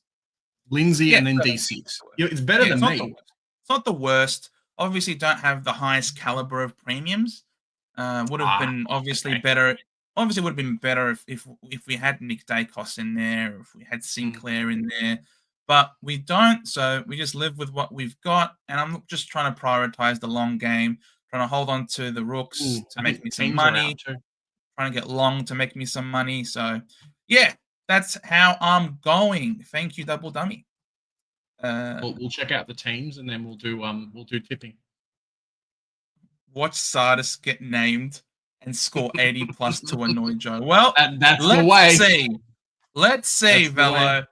Lindsay and then D6. It's better than me. It's not the worst. Obviously, don't have the highest caliber of premiums. Would have been obviously better. Obviously, would have been better if we had Nick Dacos in there, or if we had Sinclair in there. But we don't, so we just live with what we've got. And I'm just trying to prioritize the long game, trying to hold on to the rooks to make me some money, trying to get long to make me some money. So, yeah, that's how I'm going. Thank you, Double Dummy. We'll check out the teams and then we'll do tipping. Watch Sardis get named and score 80 plus to annoy Joe. Well, that's the way. Let's see, Velo.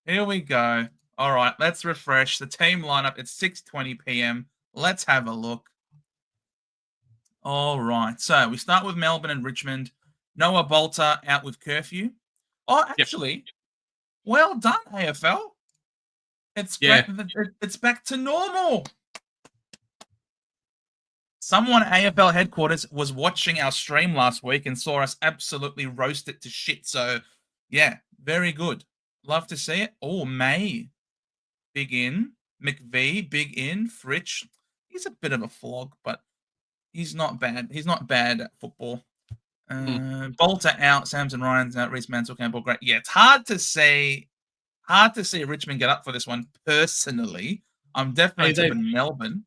Here we go. All right, let's refresh the team lineup at 6:20 p.m. Let's have a look. All right, so we start with Melbourne and Richmond. Noah Bolter out with curfew. Oh, actually, well done, AFL. It's back to normal. Someone at AFL headquarters was watching our stream last week and saw us absolutely roast it to shit. So, yeah, very good. Love to see it. Oh, May big in. McVee, big in. Fritsch, he's a bit of a flog, but he's not bad. He's not bad at football. Bolter out. Samson Ryan's out. Reece Mansell Campbell, great. Yeah, it's hard to see Richmond get up for this one. Personally, I'm definitely tipping Melbourne.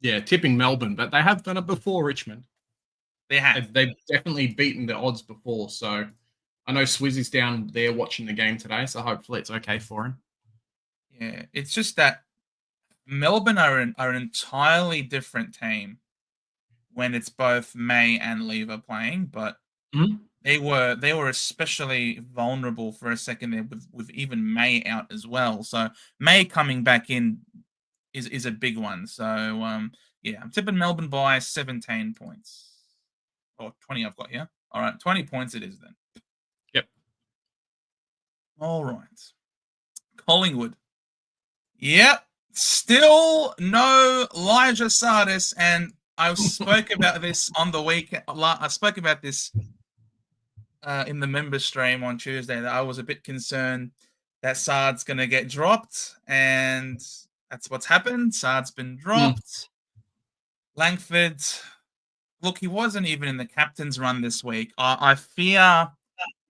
Yeah, tipping Melbourne, but they have done it before, Richmond. They have. They've definitely beaten the odds before, so I know Swizzy's down there watching the game today, so hopefully it's okay for him. Yeah, it's just that Melbourne are an entirely different team when it's both May and Lever playing, but they were especially vulnerable for a second there with even May out as well. So May coming back in is a big one. So yeah, I'm tipping Melbourne by 17 points. Or 20 I've got here. All right, 20 points it is then. Yep. All right. Collingwood. Yep. Still no Elijah Sardis, and I spoke about this on the weekend. I spoke about this in the member stream on Tuesday, that I was a bit concerned that Sard's going to get dropped, and that's what's happened. Sard's been dropped. Langford, look, he wasn't even in the captain's run this week. I fear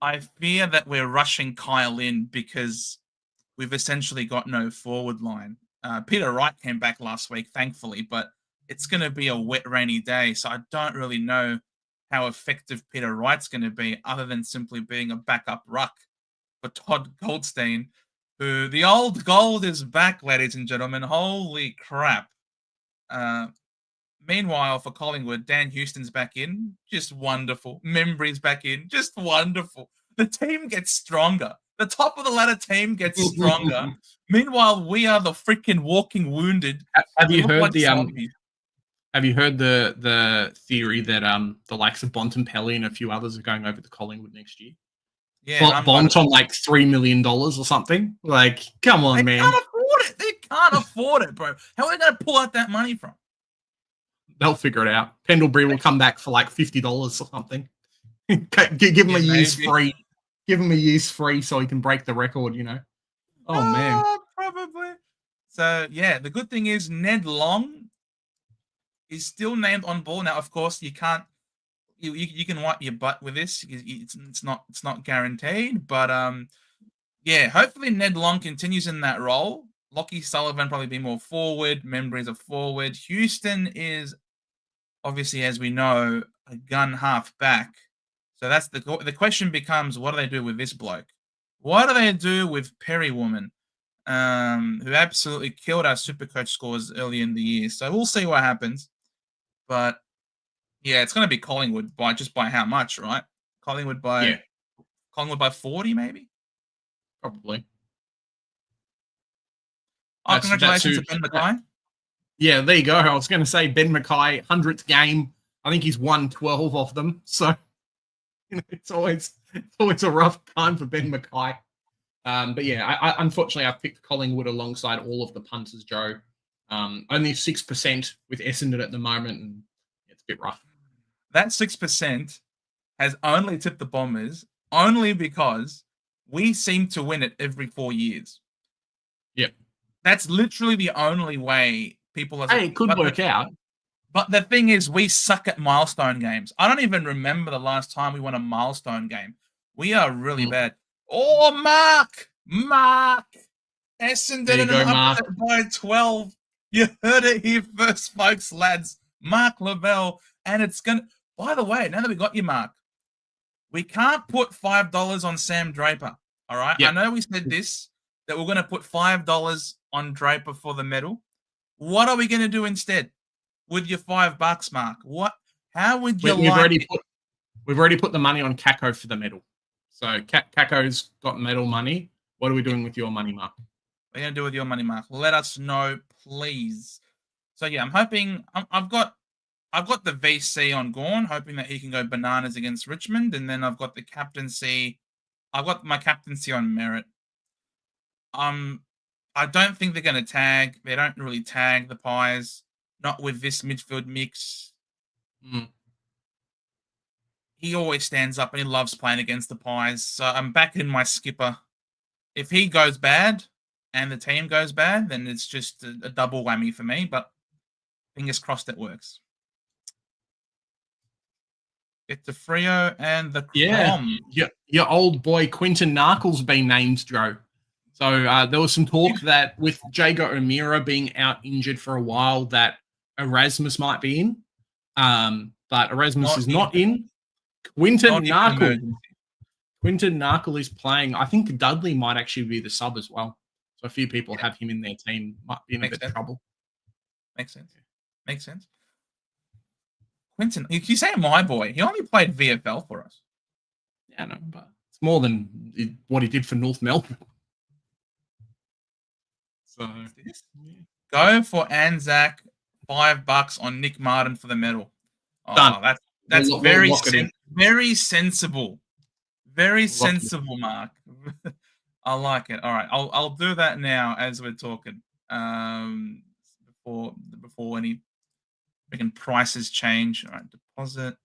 that we're rushing Kyle in because we've essentially got no forward line. Peter Wright came back last week, thankfully, but it's going to be a wet, rainy day, so I don't really know how effective Peter Wright's going to be, other than simply being a backup ruck for Todd Goldstein, who the old gold is back, ladies and gentlemen. Holy crap. Meanwhile, for Collingwood, Dan Houston's back in. Just wonderful. Membry's back in. Just wonderful. The team gets stronger. The top of the ladder team gets stronger. Meanwhile, we are the freaking walking wounded. Have you heard Have you heard the theory that the likes of Bontempelli and a few others are going over to Collingwood next year? Yeah, Bont on like $3 million or something. Like, come on, man. They can't afford it. They can't afford it, bro. How are they going to pull out that money from? They'll figure it out. Pendlebury will come back for like $50 or something. Give him a year's free. Give him a year's free so he can break the record, you know. Oh, man. Probably. So, yeah, the good thing is Ned Long is still named on ball. Now, of course, you can't. You can wipe your butt with this. It's not guaranteed, but yeah. Hopefully Ned Long continues in that role. Lockie Sullivan probably be more forward. Membry's a forward. Houston is obviously, as we know, a gun half back. So that's the question becomes: what do they do with this bloke? What do they do with Perrywoman, who absolutely killed our Supercoach scores early in the year? So we'll see what happens. But yeah, it's going to be Collingwood by how much, right? Collingwood by 40, maybe. Probably. Oh, congratulations to Ben Mackay. Yeah, there you go. I was going to say Ben Mackay, 100th game. I think he's won 12 of them. So you know, it's always a rough time for Ben Mackay. But yeah, I unfortunately I've picked Collingwood alongside all of the punters, Joe. Only 6% with Essendon at the moment, and it's a bit rough. That 6% has only tipped the Bombers only because we seem to win it every 4 years. Yep. That's literally the only way people are. Hey, it could work out. But the thing is, we suck at milestone games. I don't even remember the last time we won a milestone game. We are really bad. Oh, Mark! Essendon and upset by 12. You heard it here first, folks, lads. Mark Lavelle. And it's going to... By the way, now that we got you, Mark, we can't put $5 on Sam Draper, all right? Yep. I know we said this, that we're going to put $5 on Draper for the medal. What are we going to do instead with your $5, Mark? What? How would you We've already put the money on Kako for the medal. So Kako's got medal money. What are we doing with your money, Mark? What are you going to do with your money, Mark? Let us know, please. So, yeah, I'm hoping... I've got the VC on Gawn, hoping that he can go bananas against Richmond, and then I've got the captaincy. I've got my captaincy on Merritt. I don't think they're going to tag. They don't really tag the Pies, not with this midfield mix. He always stands up and he loves playing against the Pies, so I'm backing my skipper. If he goes bad, and the team goes bad, then it's just a double whammy for me. But fingers crossed it works. Get the Freo and the Crom. Your old boy Quinton Narkle's been named, Joe. So there was some talk that with Jago O'Meara being out injured for a while, that Erasmus might be in. But Erasmus is not in. Quinton Narkle is playing. I think Dudley might actually be the sub as well. So a few people have him in their team. Might be in a bit of trouble. Makes sense. Quinton, you say my boy. He only played VFL for us. Yeah, no, but it's more than what he did for North Melbourne. So go for Anzac, $5 on Nick Martin for the medal. Done. That's very sensible. Very sensible, Mark. I like it. All right, I'll do that now as we're talking. Before any freaking prices change. All right, deposit.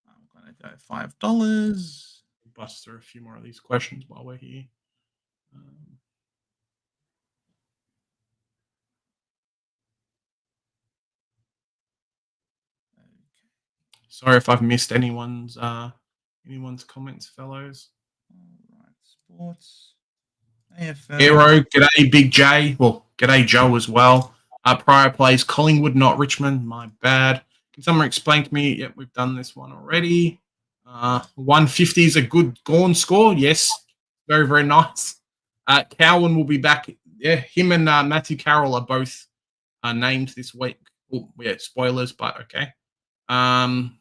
I'm gonna go $5. Bust through a few more of these questions while we're here. Sorry if I've missed anyone's comments, fellows. All right, sports. AFL. Aero, g'day Big J. Well, g'day Joe as well. Prior plays, Collingwood, not Richmond. My bad. Can someone explain to me? Yep, we've done this one already. 150 is a good Gorn score. Yes, very, very nice. Cowan will be back. Yeah, him and Matthew Carroll are both named this week. Oh, yeah, spoilers, but okay. Can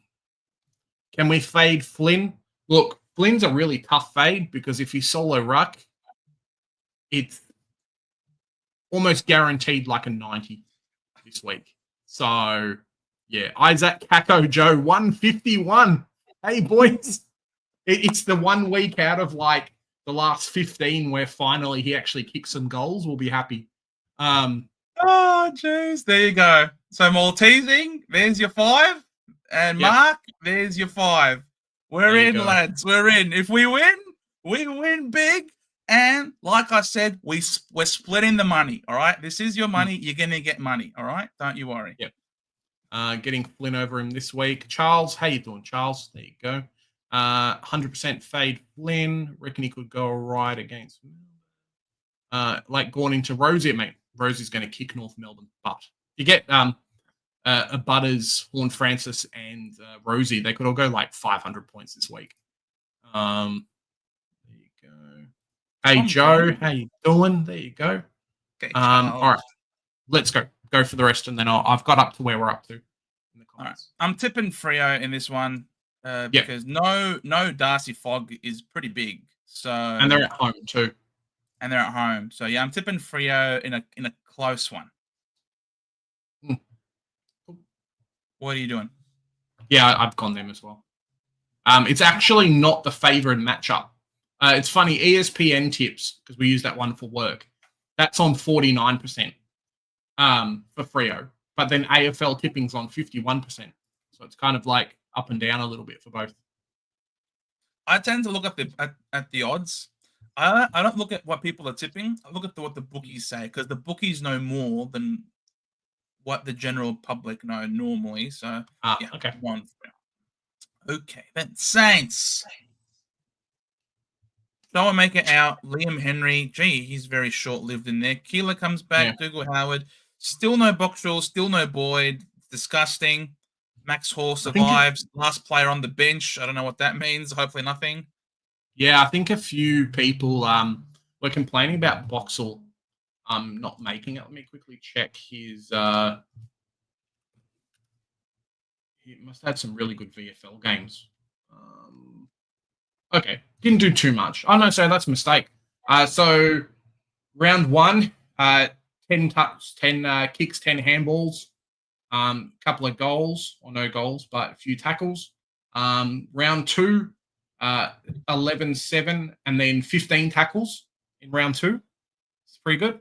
we fade Flynn? Look, Flynn's a really tough fade because if you solo Ruck, it's almost guaranteed like a 90 this week. So, yeah, Isaac Kako Joe, 151. Hey, boys. It's the 1 week out of like the last 15 where finally he actually kicks some goals. We'll be happy. Oh, jeez. There you go. So, Maltesing, there's your 5. And Mark, there's your 5. We're in, lads. We're in. If we win big. And like I said, we're splitting the money. All right. This is your money. You're gonna get money. All right. Don't you worry. Yep. Getting Flynn over him this week. Charles, how you doing, Charles? There you go. 100% fade Flynn. Reckon he could go right against. Like going into Rosie, mate. Rosie's going to kick North Melbourne, but you get a Butters, Horn Francis, and Rosie. They could all go like 500 points this week. There you go. Hey, Joe, how you doing? There you go. Okay, all right, let's go. Go for the rest, and then I've got up to where we're up to. In the comments. All right. I'm tipping Freo in this one because no Darcy Fogg is pretty big. So and they're at home too. So yeah, I'm tipping Freo in a close one. What are you doing? Yeah, I've gone them as well. It's actually not the favourite matchup. It's funny, ESPN tips, because we use that one for work. That's on 49% for Freo. But then AFL tipping's on 51%. So it's kind of like up and down a little bit for both. I tend to look at the odds. I don't look at what people are tipping. I look at what the bookies say, because the bookies know more than what the general public know normally. So, okay. Okay, then Saints. Show and make it out. Liam Henry. Gee, he's very short-lived in there. Keeler comes back. Yeah. Dougal Howard. Still no Boxall. Still no Boyd. Disgusting. Max Hall survives. Last player on the bench. I don't know what that means. Hopefully nothing. Yeah, I think a few people were complaining about Boxall not making it. Let me quickly check his. He must have had some really good VFL games. Okay, didn't do too much. Oh no, so that's a mistake. So round 1, 10 touch, 10 kicks, 10 handballs, couple of goals or no goals, but a few tackles. Round 2, 11-7, and then 15 tackles in round 2. It's pretty good.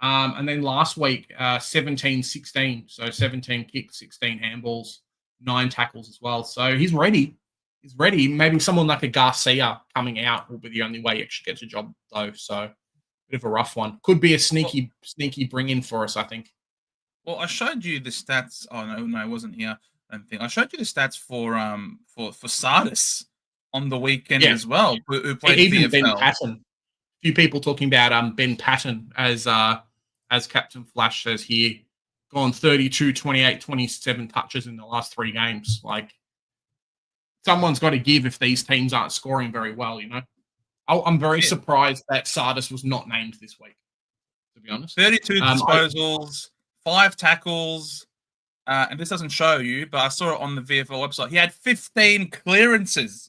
And then last week, 17-16. So 17 kicks, 16 handballs, 9 tackles as well. So he's ready. is ready. Maybe someone like a Garcia coming out will be the only way he actually gets a job, though. So, bit of a rough one. Could be a sneaky bring in for us, I think. Well, I showed you the stats. Oh no, it wasn't here. I don't think I showed you the stats for Sardis on the weekend as well, who played even VFL. Ben Patton. A few people talking about Ben Patton as Captain Flash says here, gone 32, 28, 27 touches in the last 3 games. Like, someone's got to give if these teams aren't scoring very well, you know? I'm very surprised that Sardis was not named this week, to be honest. 32 disposals, 5 tackles, and this doesn't show you, but I saw it on the VFL website. He had 15 clearances.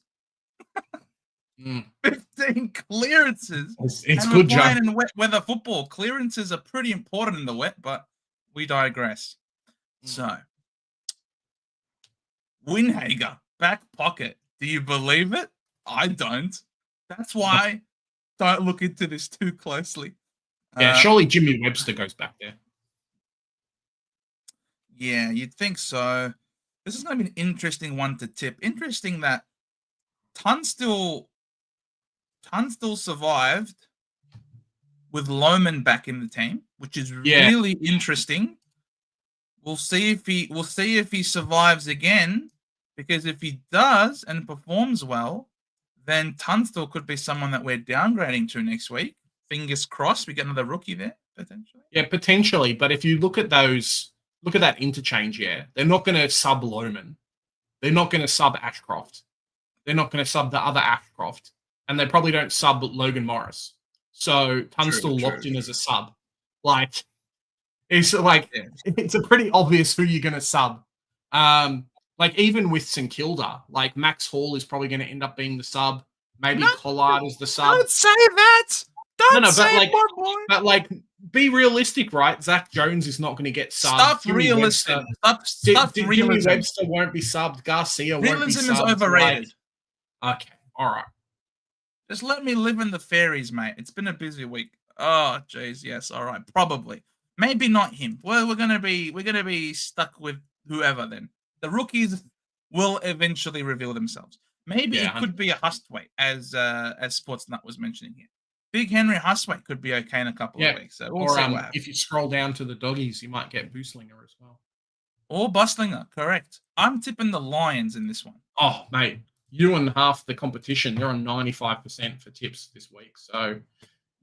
15 clearances. It's good job. In wet weather football, clearances are pretty important in the wet, but we digress. So, Winhager, back pocket. Do you believe it? I don't. That's why don't look into this too closely. Yeah, surely Jimmy Webster goes back there. Yeah, you'd think so. This is going to be an interesting one to tip. Interesting that Tunstall survived with Lohman back in the team, which is really interesting. We'll see if he survives again, because if he does and performs well, then Tunstall could be someone that we're downgrading to next week. Fingers crossed, we get another rookie there potentially. Yeah, potentially. But if you look at that interchange, they're not going to sub Lohman. They're not going to sub Ashcroft. They're not going to sub the other Ashcroft. And they probably don't sub Logan Morris. So Tunstall locked in as a sub. It's a pretty obvious who you're going to sub. Even with St Kilda, Max Hall is probably going to end up being the sub. Maybe Collard is the sub. Don't say that. Don't say it, my boy. Be realistic, right? Zach Jones is not going to get subbed. Stop realistic. Stop Jimmy Webster won't be subbed. Garcia won't be realism subbed. is overrated. Okay, all right. Just let me live in the fairies, mate. It's been a busy week. Oh, jeez, yes, all right, probably. Maybe not him. Well, we're gonna be stuck with whoever then. The rookies will eventually reveal themselves. Maybe it could be a Hustwaite, as Sportsnut was mentioning here. Big Henry Hustwaite could be okay in a couple of weeks. So if you scroll down to the doggies, you might get Booslinger as well. Or Buslinger, correct. I'm tipping the Lions in this one. Oh, mate. You and half the competition, you're on 95% for tips this week. So,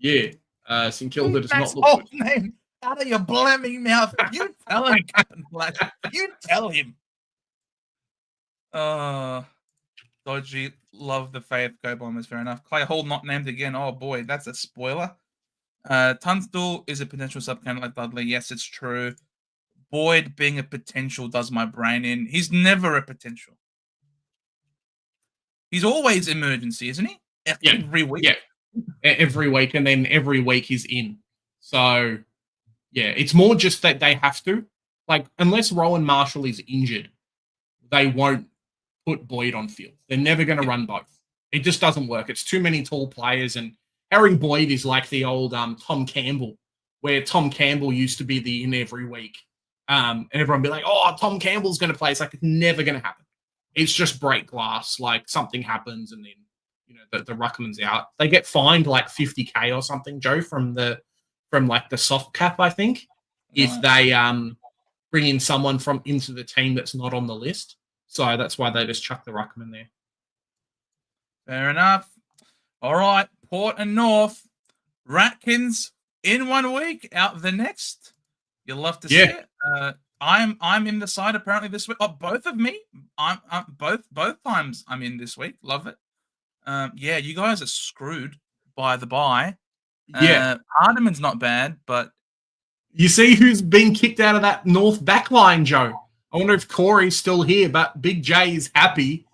St Kilda does not look good. Name out of your blaming mouth. You tell him, Captain Black. You tell him. Dodgy, love the faith. Go Bombers, fair enough. Clay Hall not named again. Oh boy, that's a spoiler. Tunstall is a potential sub-candidate like Dudley. Yes, it's true. Boyd being a potential does my brain in. He's never a potential. He's always emergency, isn't he? Every week. Yeah, every week, and then every week he's in. So, it's more just that they have to. Unless Rowan Marshall is injured, they won't put Boyd on field. They're never going to run both. It just doesn't work. It's too many tall players, and Harry Boyd is like the old Tom Campbell, where Tom Campbell used to be the in every week. And everyone be like, oh, Tom Campbell's going to play. It's it's never going to happen. It's just break glass. Something happens, and then the Ruckman's out. They get fined $50K or something, Joe, from the soft cap, I think, if they bring in someone from into the team that's not on the list. So that's why they just chuck the Ruckman there. Fair enough. All right, Port and North. Ratkins in 1 week, out the next. You'll love to see it. I'm in the side apparently this week. Oh, both of me. I'm both times I'm in this week. Love it. You guys are screwed by the bye. Hardeman's not bad, but you see who's been kicked out of that North backline, Joe. I wonder if Corey's still here, but Big J is happy.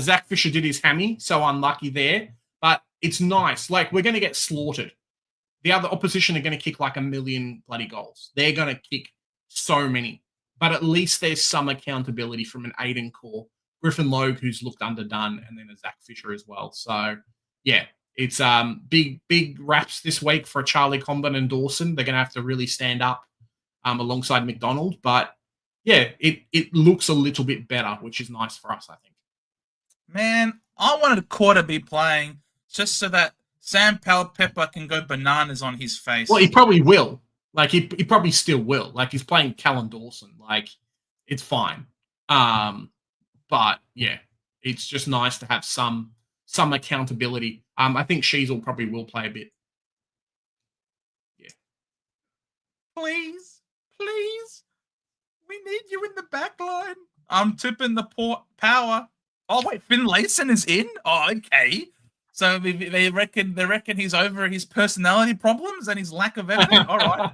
Zach Fisher did his hammy, so unlucky there. But it's nice. We're going to get slaughtered. The other opposition are going to kick 1 million bloody goals. They're going to kick so many. But at least there's some accountability from an Aiden Core, Griffin Logue, who's looked underdone, and then a Zach Fisher as well. So, it's big raps this week for Charlie Comben and Dawson. They're going to have to really stand up alongside McDonald. But, it looks a little bit better, which is nice for us, I think. Man, I wanted a quarter be playing just so that Sam Pepper can go bananas on his face. Well, he probably will. Like he probably still will. Like he's playing Callan Dawson. Like it's fine. But yeah, it's just nice to have some accountability. I think Sheezel probably will play a bit. Yeah. Please, please, we need you in the back line. I'm tipping the power. Oh wait, Finlayson is in. Oh, okay. So they reckon he's over his personality problems and his lack of effort. All right,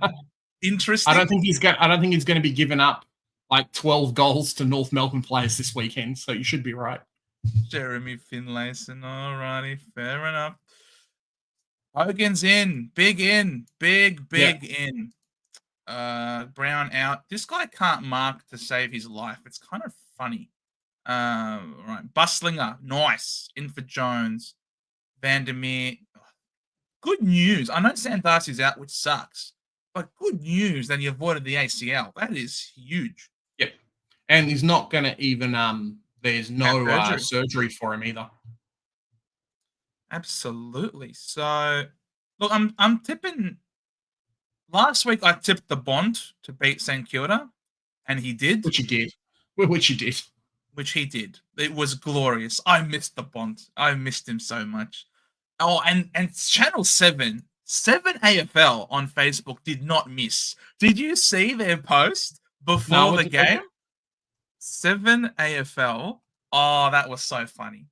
interesting. I don't think he's going to be giving up like 12 goals to North Melbourne players this weekend. So you should be right. Jeremy Finlayson. All righty, fair enough. Hogan's in, big in. Brown out. This guy can't mark to save his life. It's kind of funny. Right, Buslinger, nice. In for Jones. Vandermeer. Good news. I know Sandasi's out, which sucks. But good news that he avoided the ACL. That is huge. Yep. And he's not going to even, there's no surgery for him either. Absolutely. So, look, I'm tipping. Last week I tipped the Bond to beat St Kilda, and he did. Which he did. Which he did. It was glorious. I missed the Bond. I missed him so much. Oh, and Channel 7 AFL on Facebook did not miss. Did you see their post before the game? 7 AFL. Oh, that was so funny.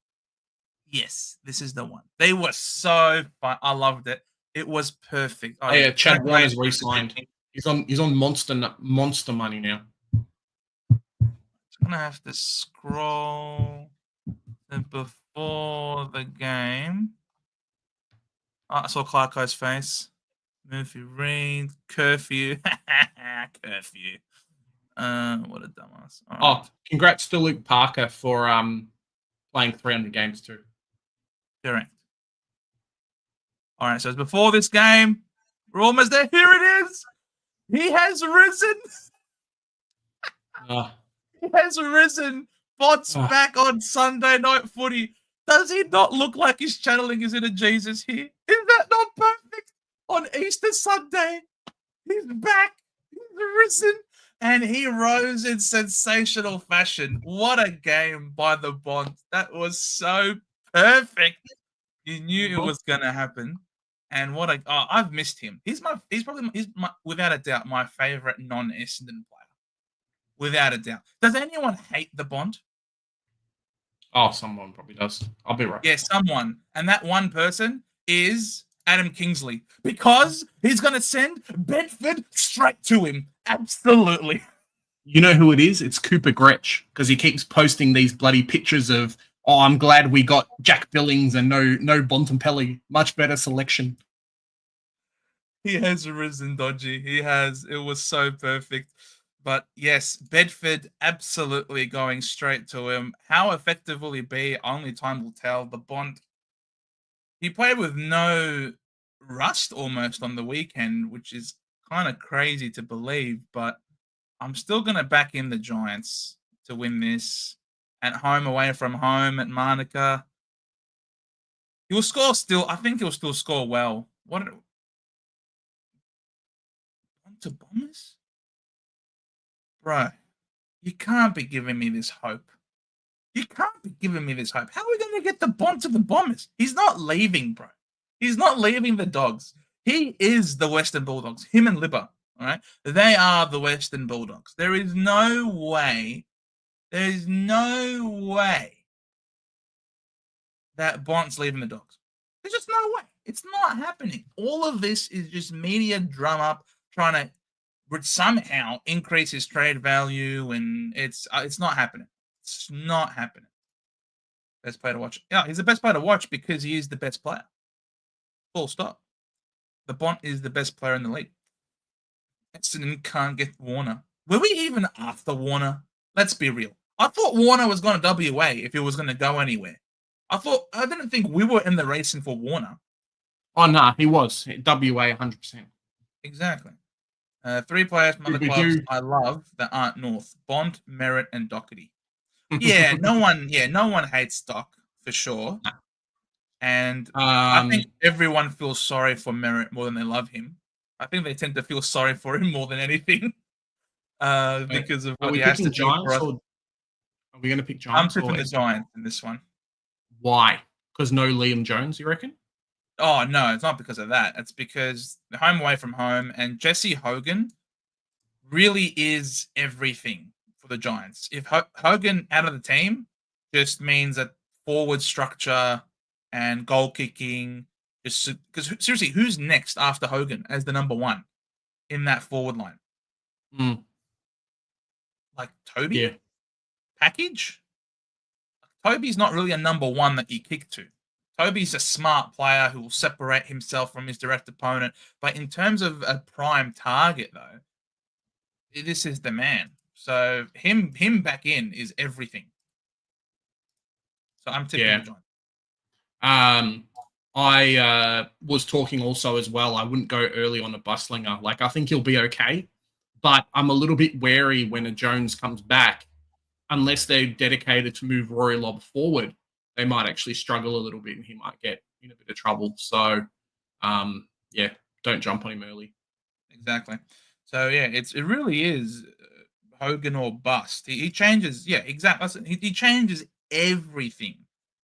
Yes, this is the one. They were so fun. I loved it. It was perfect. Oh, yeah, Chad Warner's re-signed. He's on monster money now. I'm gonna have to scroll before the game. Oh, I saw Clarko's face. Murphy Reed, curfew. Curfew. What a dumbass. Right. Oh, congrats to Luke Parker for playing 300 games too. Correct. All right, so it's before this game. We're almost there. Here it is. He has risen. He has risen. Bot's back on Sunday Night Footy. Does he not look like he's channeling his inner Jesus here? Is that not perfect? On Easter Sunday, he's back. He's risen. And he rose in sensational fashion. What a game by the Bond. That was so perfect. You knew it was going to happen. And what I've missed him. He's without a doubt my favorite non-Essendon player. Without a doubt. Does anyone hate the Bond? Oh, someone probably does. I'll be right. Yeah, someone. And that one person is Adam Kingsley. Because he's going to send Bedford straight to him. Absolutely. You know who it is? It's Cooper Gretsch. Because he keeps posting these bloody pictures of, oh, I'm glad we got Jack Billings and no Bontempelli. Much better selection. He has risen, Dodgy. He has. It was so perfect. But yes, Bedford absolutely going straight to him. How effective will he be? Only time will tell. The Bond, he played with no rust almost on the weekend, which is kind of crazy to believe. But I'm still going to back in the Giants to win this. At home, away from home, at Manuka. He will score still. I think he'll still score well. What? To Bombers? Bro, you can't be giving me this hope. You can't be giving me this hope. How are we going to get the Bond to the Bombers? He's not leaving, bro. He's not leaving the Dogs. He is the Western Bulldogs. Him and Libba, all right? They are the Western Bulldogs. There is no way that Bond's leaving the Dogs. There's just no way. It's not happening. All of this is just media drum up trying to somehow increase his trade value, and it's not happening. It's not happening. Best player to watch. Yeah, he's the best player to watch because he is the best player. Full stop. The Bond is the best player in the league. Essendon can't get Warner. Were we even after Warner? Let's be real. I thought Warner was going to WA if he was going to go anywhere. I didn't think we were in the racing for Warner. Oh, no, he was. WA 100%. Exactly. 3 players from other clubs I love that aren't North. Bond, Merritt, and Doherty. Yeah, no one hates Doc. for sure. And I think everyone feels sorry for Merritt more than they love him. I think they tend to feel sorry for him more than anything because of what he has to do for us. Are we going to pick I'm Giants? tipping the Giants in this one. Why? Because no Liam Jones, you reckon? Oh, no, it's not because of that. It's because the home away from home and Jesse Hogan really is everything for the Giants. If Hogan out of the team just means that forward structure and goal kicking, just because seriously, who's next after Hogan as the number one in that forward line? Like Toby? Yeah. Package? Toby's not really a number one that you kick to. Toby's a smart player who will separate himself from his direct opponent. But in terms of a prime target, though, this is the man. So him back in is everything. So I'm tipping the Giants. I was talking also as well. I wouldn't go early on a Buslinger. Like, I think he'll be okay, but I'm a little bit wary when a Jones comes back. Unless they're dedicated to move Rory Lobb forward, they might actually struggle a little bit and he might get in a bit of trouble. So, yeah, don't jump on him early. Exactly. So, yeah, it really is Hogan or bust. He changes, yeah, exactly. He changes everything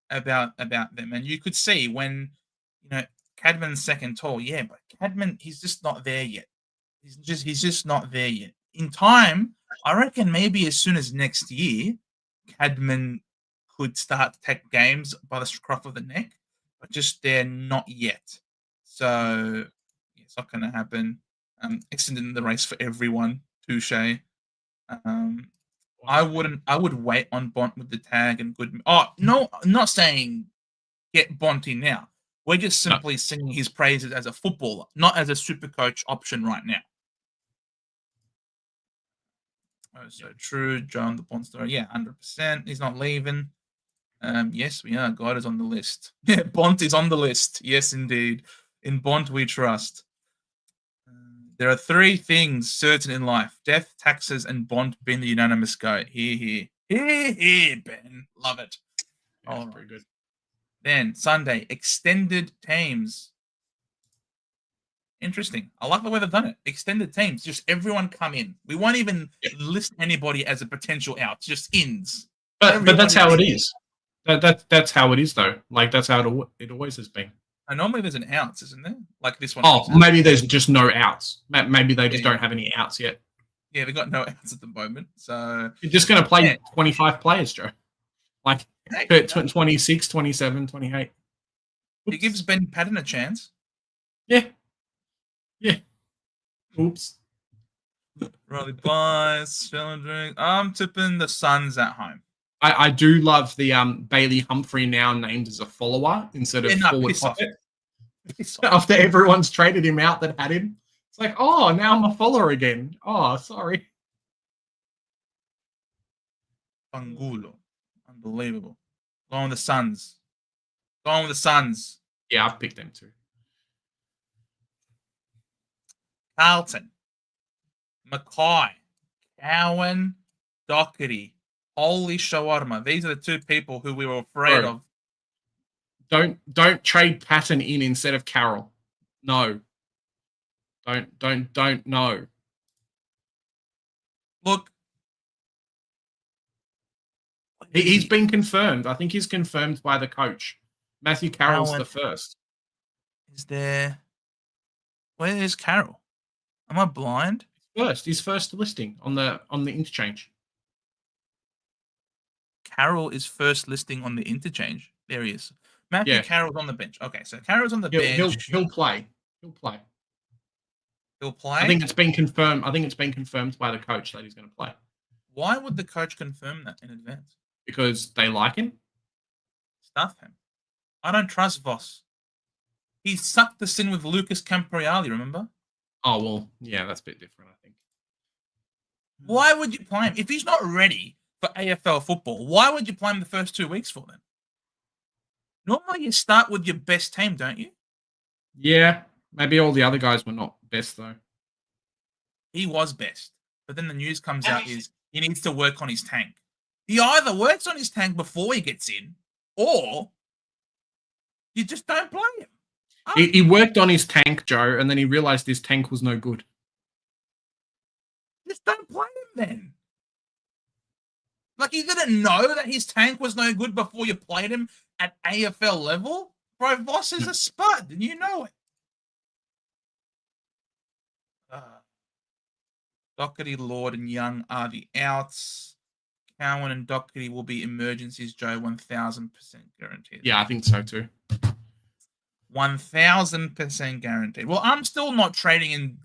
about them. And you could see when, Cadman's second tall, yeah, but Cadman, he's just not there yet. He's just not there yet. In time, I reckon maybe as soon as next year, Cadman could start to take games by the scruff of the neck, but just they're not yet. So it's not going to happen. Extending the race for everyone. Touche. I would wait on Bont with the tag and good. Oh no, I'm not saying get Bonty now. We're just simply singing his praises as a footballer, not as a super coach option right now. Oh, so true, John the Bond story. Yeah, 100%. He's not leaving. Yes, we are. God is on the list. Yeah, Bont is on the list. Yes, indeed. In Bont, we trust. There are three things certain in life: death, taxes, and Bont being the unanimous go. Here, Ben. Love it. Yeah, that's pretty good. Then Sunday, extended teams. Interesting. I like the way they've done it. Extended teams. Just everyone come in. We won't even list anybody as a potential out. Just ins. But that's how it is. That's how it is, though. Like, that's how it always has been. And normally there's an outs, isn't there? Like this one. Oh, maybe there's just no outs. Maybe they just don't have any outs yet. Yeah, they've got no outs at the moment. So you're just going to play 25 players, Joe. Like 26, 27, 28. It gives Ben Patton a chance. Yeah. Yeah. Oops. Riley Bice, drink. I'm tipping the Suns at home. I do love the Bailey Humphrey now named as a follower instead of forward pocket. After everyone's traded him out that had him. It's like, oh, now I'm a follower again. Oh, sorry. Angulo. Unbelievable. Going with the Suns. Going with the Suns. Yeah, I've picked them too. Carlton. Mackay. Cowan. Doherty. Holy shawarma. These are the two people who we were afraid of. Don't trade Patton in instead of Carroll. No. Don't no. Look. He's been confirmed. I think he's confirmed by the coach. Matthew Carroll's the first. Is there... Where is Carroll? Am I blind? His first listing on the interchange. Carroll is first listing on the interchange. There he is. Matthew Carroll's on the bench. Okay, so Carroll's on the bench. He'll play. He'll play. I think it's been confirmed. I think it's been confirmed by the coach that he's going to play. Why would the coach confirm that in advance? Because they like him. Stuff him. I don't trust Voss. He sucked us in with Lucas Campriali, remember? Oh, well, yeah, that's a bit different, I think. Why would you play him? If he's not ready for AFL football, why would you play him the first 2 weeks for them? Normally you start with your best team, don't you? Yeah, maybe all the other guys were not best, though. He was best. But then the news comes out is he needs to work on his tank. He either works on his tank before he gets in, or you just don't play him. He worked on his tank, Joe, and then he realized his tank was no good. Just don't play him then. Like, you didn't know that his tank was no good before you played him at AFL level? Bro, Voss is a spud, and you know it. Doherty, Lord, and Young are the outs. Cowan and Doherty will be emergencies, Joe, 1,000% guaranteed. Yeah, I think so too. 1,000% guaranteed. Well, I'm still not trading in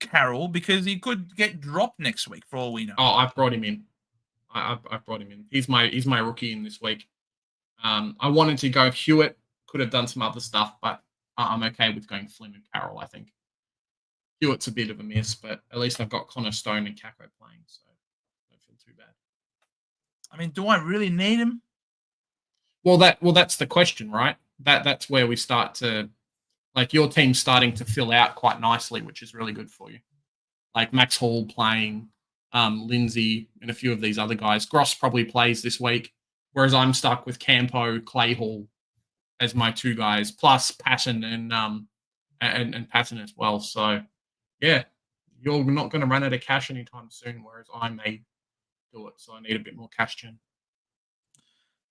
Carroll because he could get dropped next week for all we know. Oh, I brought him in. I brought him in. He's my rookie in this week. I wanted to go Hewitt. Could have done some other stuff, but I'm okay with going Flynn and Carroll, I think. Hewitt's a bit of a miss, but at least I've got Connor Stone and Kako playing, so I don't feel too bad. I mean, do I really need him? Well, that's the question, right? That's where we start to, like, your team's starting to fill out quite nicely, which is really good for you. Like Max Hall playing, Lindsay, and a few of these other guys. Gross probably plays this week, whereas I'm stuck with Campo, Clay Hall as my two guys, plus Patton and Patton as well. So, yeah, you're not going to run out of cash anytime soon, whereas I may do it. So I need a bit more cash gen.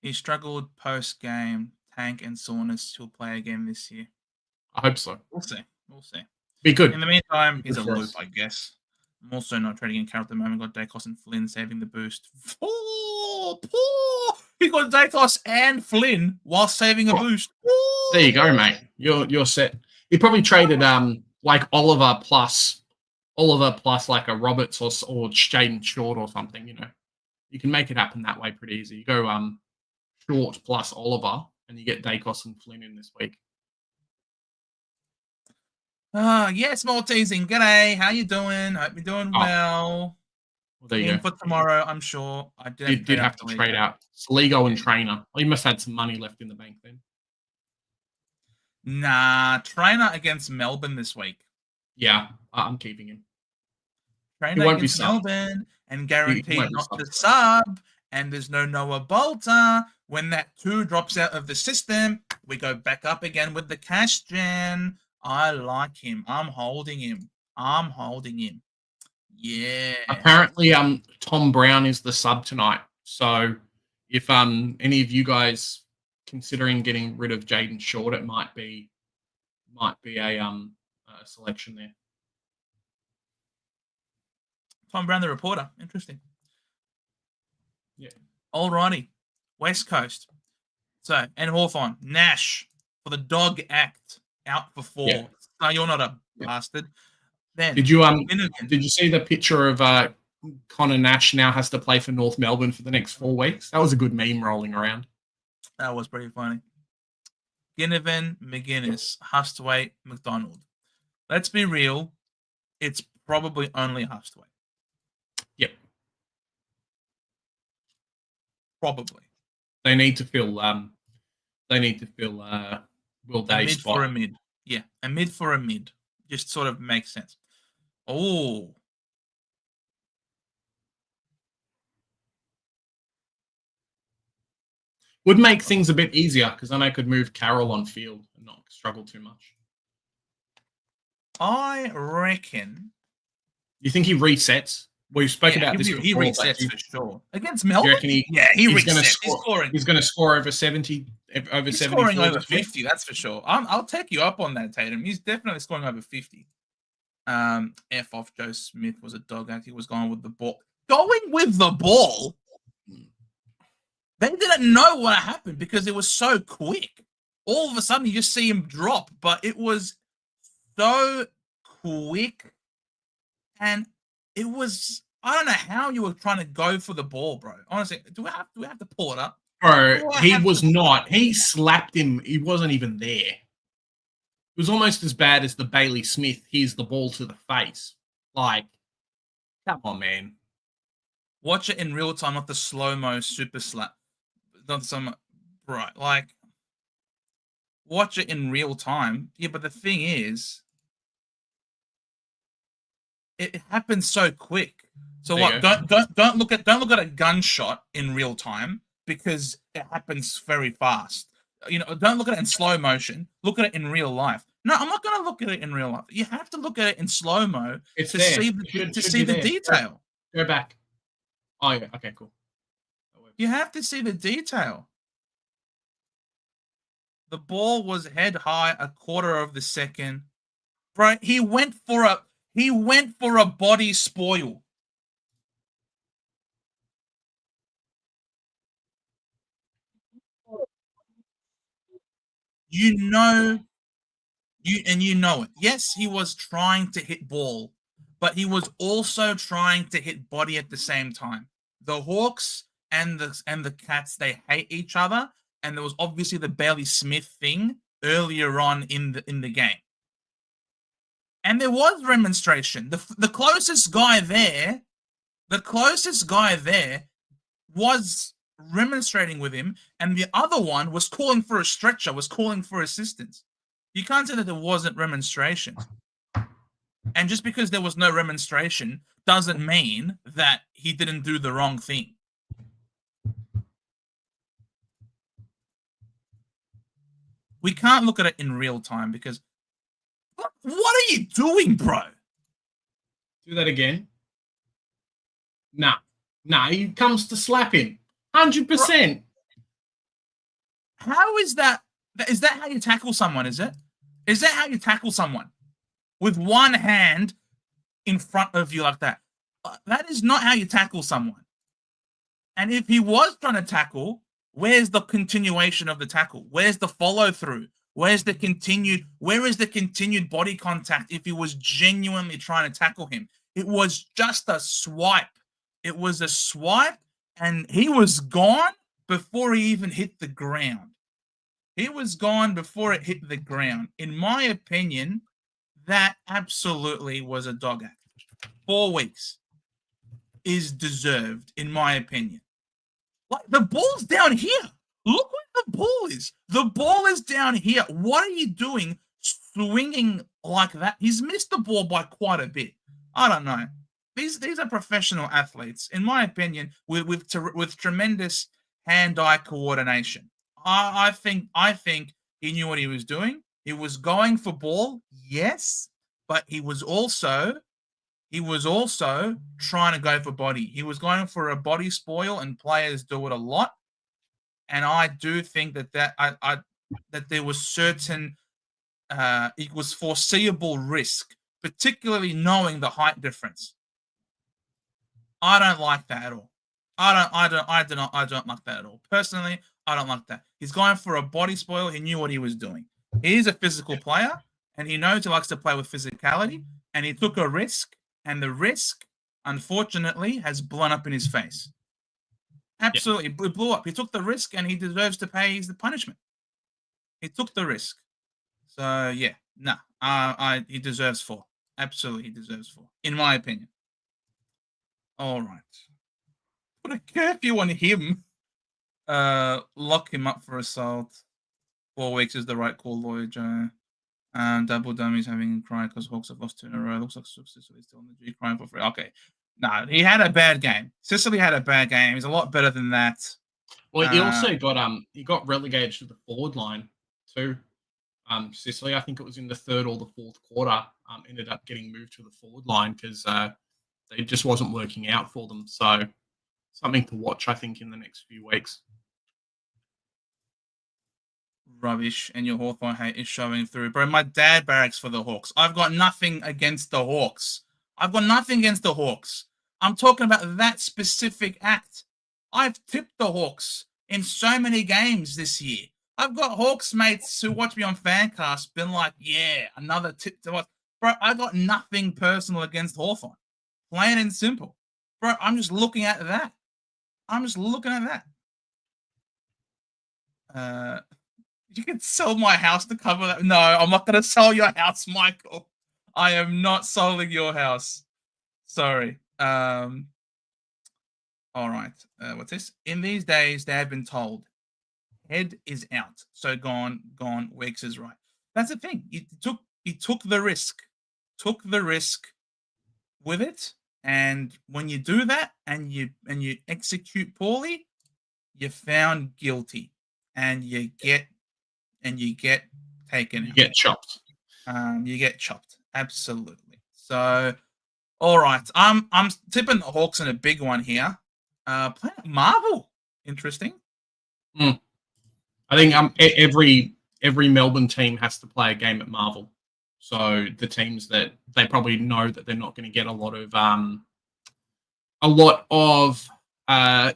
He struggled post-game. Tank and Saunders will play again this year. I hope so. We'll see. Be good. In the meantime, he's a for loop, us. I guess. I'm also not trading in Carroll at the moment. Got Dacos and Flynn saving the boost. Poor! He got Dacos and Flynn while saving a boost. There you go, mate. You're set. He probably traded like Oliver plus like a Roberts or Jaden Short or something. You know, you can make it happen that way pretty easy. You go Short plus Oliver, and you get Dacos and Flynn in this week. Yes, more teasing. G'day, how you doing? Hope you're doing well. Well, there you go. For tomorrow, I'm sure. I did have to trade out Saligo and Trainer. Well, you must have had some money left in the bank then. Nah, Trainer against Melbourne this week. Yeah, I'm keeping him. Trainer against Melbourne and guaranteed not to sub. And there's no Noah Bolter. When that 2 drops out of the system, we go back up again with the cash gen. I like him. I'm holding him. Yeah. Apparently, Tom Brown is the sub tonight. So if any of you guys considering getting rid of Jaden Short, it might be a selection there. Tom Brown, the reporter. Interesting. Yeah. Alrighty. West Coast. So, and Hawthorn. Nash for the dog act. Out for 4. Yeah. No, you're not a bastard. Then did you see the picture of Connor Nash now has to play for North Melbourne for the next 4 weeks? That was a good meme rolling around. That was pretty funny. Ginnivan, McGuinness, Hustwaite, McDonald. Let's be real. It's probably only Hustwaite. Yep. Probably. They need to fill Will Day's mid spot. For a mid. Yeah, a mid for a mid. Just sort of makes sense. Oh. Would make things a bit easier because then I could move Carroll on field and not struggle too much. I reckon. You think he resets? We've spoken about this before. He resets for sure. Against Melbourne? He resets. He's going to score over 70. He's scoring over 50, that's for sure. I'll take you up on that, Tatum. He's definitely scoring over 50. F off Joe Smith was a dog act. He was going with the ball. Going with the ball? They didn't know what happened because it was so quick. All of a sudden, you just see him drop, but it was so quick. And it was, I don't know how you were trying to go for the ball, bro. Honestly, do we have to pull it up? Bro, he was not. He slapped him. He wasn't even there. It was almost as bad as the Bailey Smith, here's the ball to the face. Like, come on, man. Watch it in real time, not the slow-mo super slap. Not some, right, like, watch it in real time. Yeah, but the thing is, it happens so quick. So what? Don't look at a gunshot in real time. because it happens very fast. Don't look at it in slow motion. Look at it in real life. No, I'm not going to look at it in real life. You have to look at it in slow mo It's to there. see Should the be there. detail. Go back. Oh yeah. Okay. Cool. You have to see the detail. The ball was head high a quarter of the second. Bro, he went for a body spoil. You know it. Yes, he was trying to hit ball, but he was also trying to hit body at the same time. The Hawks and the Cats, they hate each other, and there was obviously the Bailey Smith thing earlier on in the game. And there was remonstration. The closest guy there was remonstrating with him, and the other one was calling for a stretcher, was calling for assistance. You can't say that there wasn't remonstration. And just because there was no remonstration doesn't mean that he didn't do the wrong thing. We can't look at it in real time because what are you doing, bro? Do that again. Nah, he comes to slap him. 100%. How is that? Is that how you tackle someone, is it? Is that how you tackle someone? With one hand in front of you like that? That is not how you tackle someone. And if he was trying to tackle, where's the continuation of the tackle? Where's the follow through? Where is the continued body contact if he was genuinely trying to tackle him? It was just a swipe. It was a swipe, and he was gone before he even hit the ground. He was gone before it hit the ground. In my opinion, that absolutely was a dog act. 4 weeks is deserved, in my opinion. Like, the ball's down here. Look where the ball is. The ball is down here. What are you doing swinging like that? He's missed the ball by quite a bit. I don't know. These are professional athletes, in my opinion, with tremendous hand-eye coordination. I think he knew what he was doing. He was going for ball, yes, but he was also trying to go for body. He was going for a body spoil, and players do it a lot. And I do think that there was certain it was foreseeable risk, particularly knowing the height difference. I don't like that at all. I don't like that at all. Personally, I don't like that. He's going for a body spoil. He knew what he was doing. He's a physical player, and he knows he likes to play with physicality, and he took a risk, and the risk, unfortunately, has blown up in his face. Absolutely. It blew up. He took the risk, and he deserves to pay the punishment. He took the risk. So, yeah. He deserves 4. Absolutely, he deserves 4, in my opinion. All right. Put a curfew on him. Lock him up for assault. 4 weeks is the right call, Lawyer Joe. Double dummies having a cry because Hawks have lost 2 in a row. Looks like Sicily's still in the G crying for free. Okay. No, he had a bad game. Sicily had a bad game. He's a lot better than that. Well, he also got relegated to the forward line too. Sicily, I think it was in the 3rd or the 4th quarter, ended up getting moved to the forward line because it just wasn't working out for them. So something to watch, I think, in the next few weeks. Rubbish, and your Hawthorn hate is showing through. Bro, my dad barracks for the Hawks. I've got nothing against the Hawks. I'm talking about that specific act. I've tipped the Hawks in so many games this year. I've got Hawks mates who watch me on Fancast been like, yeah, another tip to watch. Bro, I got nothing personal against Hawthorn. Plain and simple. Bro, I'm just looking at that. You can sell my house to cover that. No, I'm not going to sell your house, Michael. I am not selling your house. Sorry. All right. What's this? In these days, they have been told head is out. So gone. Weeks is right. That's the thing. He took the risk. Took the risk with it. And when you do that and you execute poorly, you're found guilty, and you get taken You out. get chopped. You get chopped. Absolutely. So, all right. I'm tipping the Hawks in a big one here. Playing Marvel. Interesting. I think every Melbourne team has to play a game at Marvel. So the teams that they probably know that they're not going to get a lot of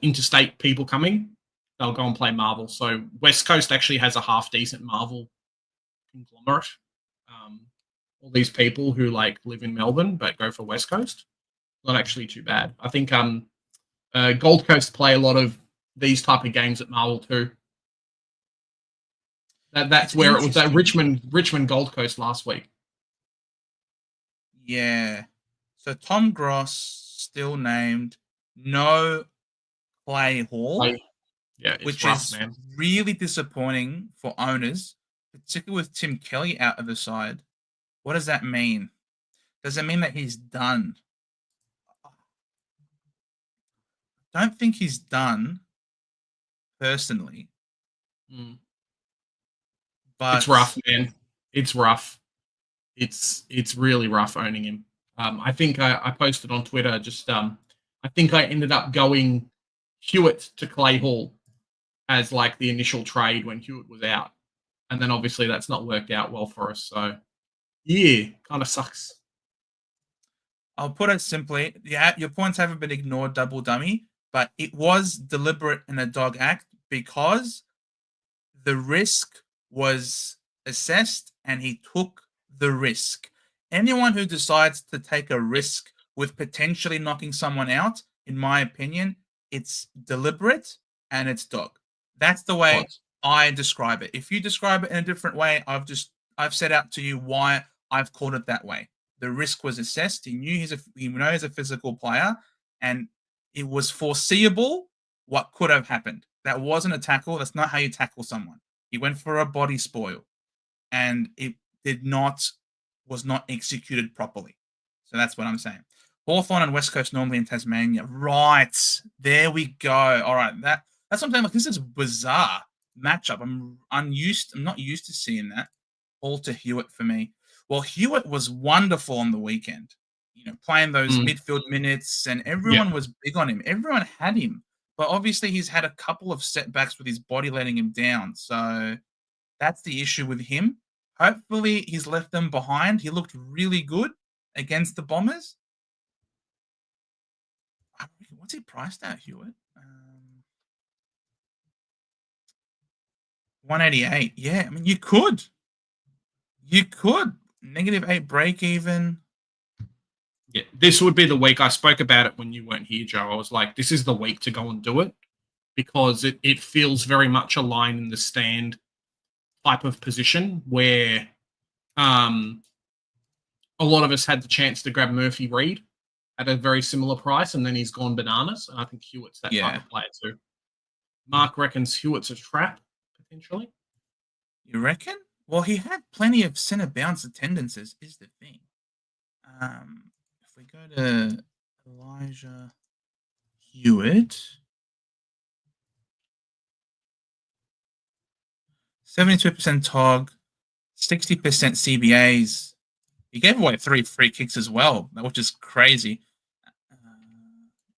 interstate people coming, they'll go and play Marvel. So West Coast actually has a half decent Marvel conglomerate. All these people who like live in Melbourne but go for West Coast, not actually too bad. I think Gold Coast play a lot of these type of games at Marvel too. That's where it was at Richmond Gold Coast last week. Yeah. So Tom Gross still named, no Clay Hall, yeah, it's which rough, is man. really disappointing for owners, particularly with Tim Kelly out of the side. What does that mean? Does it mean that he's done? I don't think he's done, personally. But It's rough, man. It's rough. It's really rough owning him. I think I posted on Twitter. I think I ended up going Hewitt to Clay Hall as like the initial trade when Hewitt was out, and then obviously that's not worked out well for us. So yeah, kind of sucks. I'll put it simply. Yeah, your points haven't been ignored, double dummy, but it was deliberate and a dog act because the risk was assessed and he took the risk. Anyone who decides to take a risk with potentially knocking someone out, in my opinion, it's deliberate and it's dog. That's the way I describe it. If you describe it in a different way, I've set out to you why I've called it that way. The risk was assessed. He knew he's a physical player, and it was foreseeable what could have happened. That wasn't a tackle. That's not how you tackle someone. He went for a body spoil, and it was not executed properly. So that's what I'm saying. Hawthorn and West Coast normally in Tasmania. Right. There we go. All right. That's what I'm saying. Like, this is a bizarre matchup. I'm not used to seeing that. All to Hewitt for me. Well, Hewitt was wonderful on the weekend. Playing those midfield minutes, and everyone was big on him. Everyone had him. But obviously, he's had a couple of setbacks with his body letting him down. So that's the issue with him. Hopefully, he's left them behind. He looked really good against the Bombers. What's he priced at, Hewitt? 188. Yeah, I mean, you could. -8 break even. Yeah, this would be the week. I spoke about it when you weren't here, Joe. I was like, this is the week to go and do it because it feels very much a line in the stand type of position where a lot of us had the chance to grab Murphy Reed at a very similar price, and then he's gone bananas. And I think Hewitt's that type of player too. Mark reckons Hewitt's a trap, potentially. You reckon? Well, he had plenty of centre bounce attendances, is the thing. If we go to Elijah Hewitt, 72% TOG, 60% CBAs. He gave away 3 free kicks as well, which is crazy.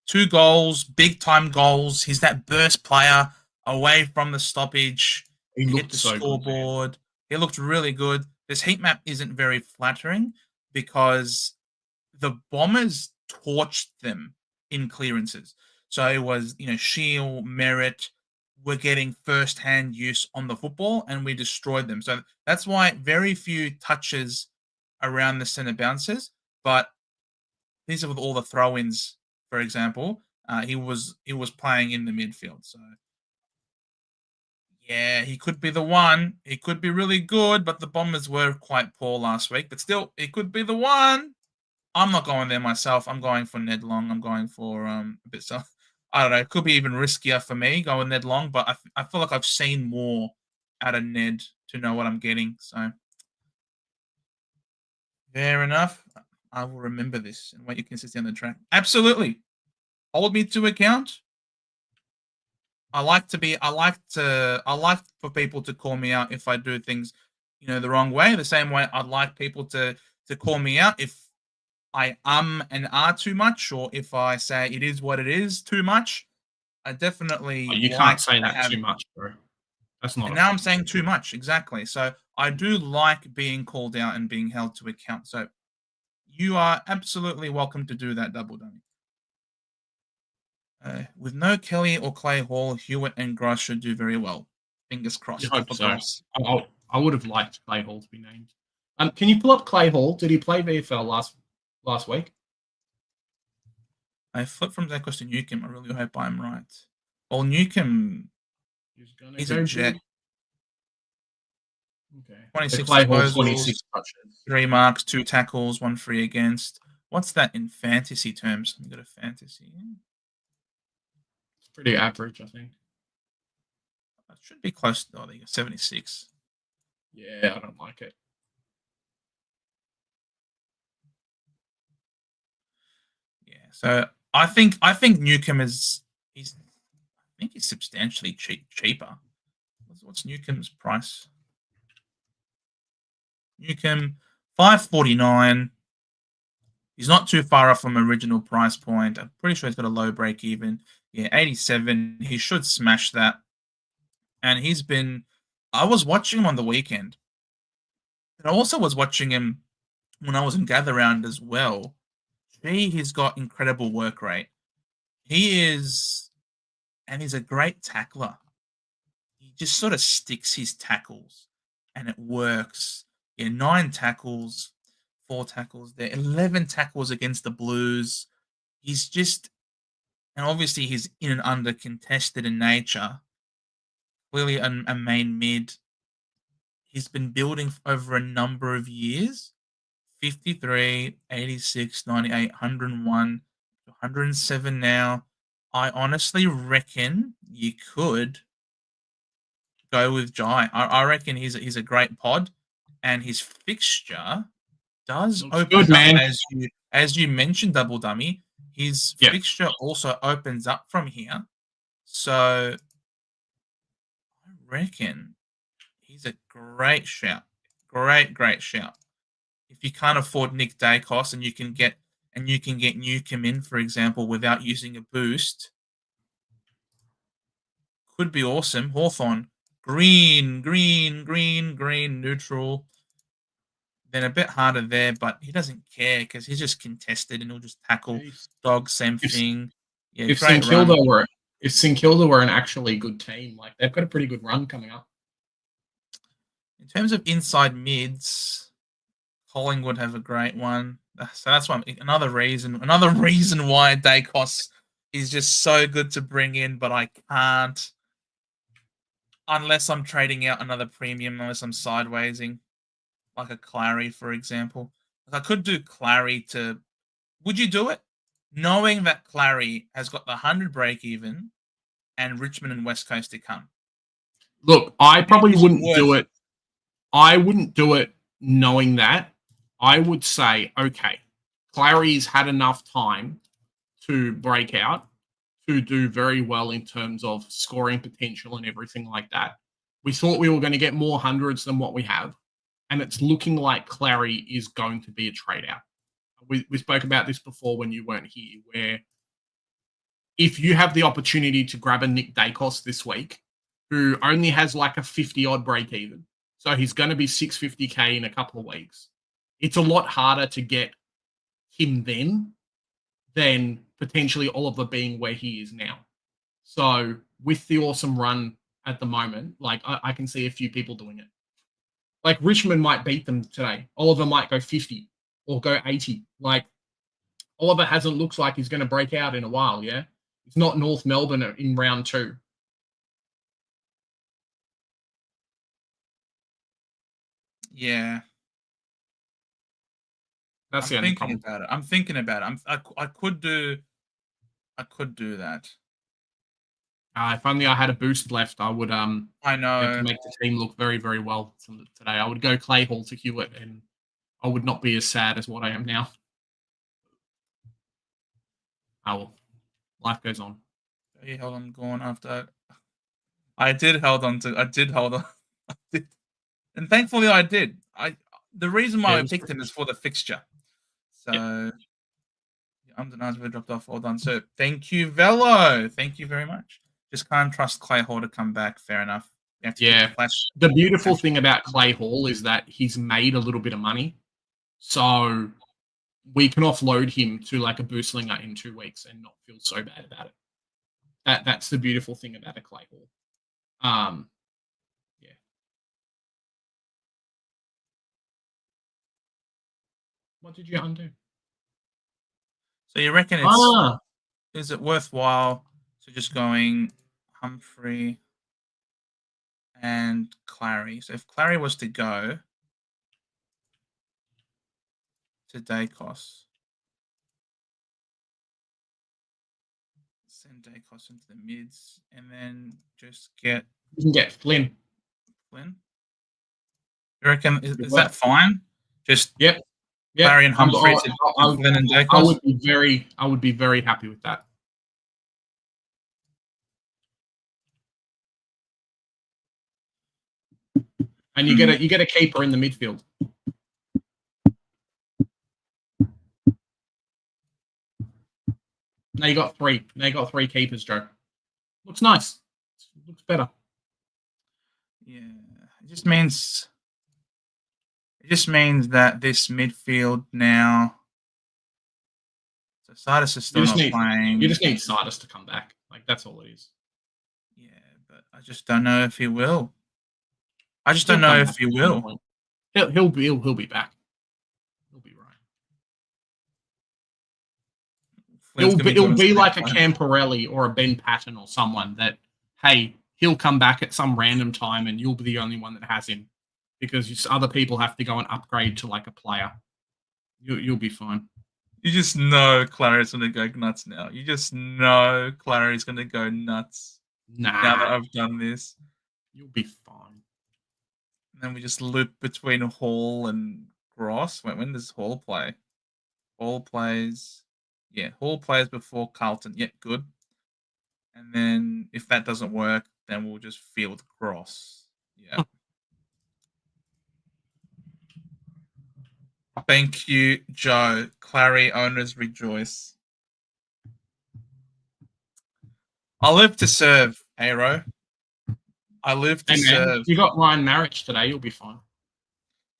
2 goals, big time goals. He's that burst player away from the stoppage. He hit the so scoreboard. He looked really good. This heat map isn't very flattering because the Bombers torched them in clearances. So it was, Sheezel, Merritt were getting first-hand use on the football, and we destroyed them. So that's why very few touches around the centre bounces. But these are with all the throw-ins, for example. He was playing in the midfield. So yeah, he could be the one. He could be really good, but the Bombers were quite poor last week. But still, he could be the one. I'm not going there myself. I'm going for Ned Long. I'm going for a bit so. I don't know. It could be even riskier for me going Ned Long, but I feel like I've seen more out of Ned to know what I'm getting. So fair enough. I will remember this and wait your consistency on the track. Absolutely. Hold me to account. I like for people to call me out if I do things, the wrong way. The same way I'd like people to call me out if I and are too much, or if I say it is what it is too much. I definitely Oh, you like can't say to that have, too much, bro. That's not and a now I'm compliment. saying too much. Exactly. So I do like being called out and being held to account. So you are absolutely welcome to do that, Double Dummy. With no Kelly or Clay Hall, Hewitt and Gross should do very well. Fingers You crossed hope for so. Gross. I would have liked Clay Hall to be named. Can you pull up Clay Hall? Did he play VFL last week? I flipped from Zekos to Newcomb. I really hope I'm right. Well, Newcomb, he's a jet. Okay. 26 Clay Hall, disposals, 26 touches. 3 marks, 2 tackles, 1 free against. What's that in fantasy terms? Let me go to fantasy. It's pretty average, I think. It should be close to 76. Yeah, I don't like it. Yeah, so I think Newcomb he's substantially cheaper. What's Newcomb's price? Newcomb 549. He's not too far off from original price point. I'm pretty sure he's got a low break even. Yeah, 87. He should smash that. And I was watching him on the weekend. And I also was watching him when I was in Gather Round as well. He's got incredible work rate. He's a great tackler. He just sort of sticks his tackles and it works. Yeah, 9 tackles, 4 tackles there, 11 tackles against the Blues. He's just, and obviously he's in and under contested in nature. Clearly a main mid. He's been building over a number of years. 53, 86, 98, 101, 107 now. I honestly reckon you could go with Jai. I reckon he's a great pod, and his fixture does Looks open good, up man. as you mentioned, Double Dummy. His Yeah. fixture also opens up from here, so I reckon he's a great shout. Great shout. If you can't afford Nick Dacos and you can get Newcomb in, for example, without using a boost, could be awesome. Hawthorn, green, neutral. Then a bit harder there, but he doesn't care because he's just contested and he'll just tackle. Dog, same thing. Yeah, If great St run. Kilda were an actually good team, like they've got a pretty good run coming up. In terms of inside mids, Collingwood have a great one. So that's why another reason why Dacos is just so good to bring in, but I can't unless I'm trading out another premium, unless I'm sidewaysing, like a Clary, for example. I could do Clary to. Would you do it? Knowing that Clary has got the 100 break even and Richmond and West Coast to come. Look, I probably wouldn't do it. it. I wouldn't do it knowing that. I would say, okay, Clary's had enough time to break out, to do very well in terms of scoring potential and everything like that. We thought we were going to get more hundreds than what we have, and it's looking like Clary is going to be a trade out. We spoke about this before when you weren't here, where if you have the opportunity to grab a Nick Dacos this week, who only has like a 50 odd break even, so he's going to be 650K in a couple of weeks, it's a lot harder to get him then than potentially Oliver being where he is now. So with the awesome run at the moment, like I can see a few people doing it. Like Richmond might beat them today. Oliver might go 50 or go 80. Like Oliver looks like he's going to break out in a while, yeah? It's not North Melbourne in round 2. Yeah. That's the only problem. I'm thinking about it. I could do that. If only I had a boost left, I would I know. to make the team look very, very well today. I would go Clay Hall to Hewitt, and I would not be as sad as what I am now. Oh, well, life goes on. Yeah, hold on, going after. I did hold on. I did. And thankfully I did. The reason why I picked him is for the fixture. So undeniably dropped off. Well done. So thank you, Velo. Thank you very much. Just can't trust Clay Hall to come back. Fair enough. You have to keep the flash. The beautiful thing about Clay Hall is that he's made a little bit of money. So we can offload him to like a boostlinger in 2 weeks and not feel so bad about it. That's the beautiful thing about a Clay Hall. Yeah. What did you undo? So you reckon is it worthwhile to just going Humphrey and Clary? So if Clary was to go to Dacos, send Dacos into the mids, and then just you can get Flynn. You reckon is that fine? Just Yep. Clary and Humphrey to Flynn and Dacos. I would be very happy with that. And you get a keeper in the midfield. Now you got 3. Now you got 3 keepers, Joe. Looks nice. Looks better. Yeah, it just means that this midfield now. So Sardis is still not playing. You just need Sardis to come back. Like that's all it is. Yeah, but I just don't know if he will. I just don't know if he will. He'll be back. He'll be right. It'll be like a Camporelli or a Ben Patton or someone that, hey, he'll come back at some random time and you'll be the only one that has him because other people have to go and upgrade to like a player. You'll be fine. You just know Clary's going to go nuts now. You just know Clary's going to go nuts. Nah. Now that I've done this. You'll be fine. And then we just loop between Hall and Gross. When does Hall play? Hall plays... Yeah, Hall plays before Carlton. Yeah, good. And then if that doesn't work, then we'll just field Gross. Yeah. Thank you, Joe. Clary owners rejoice. I live to serve, Aero. I live to serve. You got Ryan Marriage today. You'll be fine.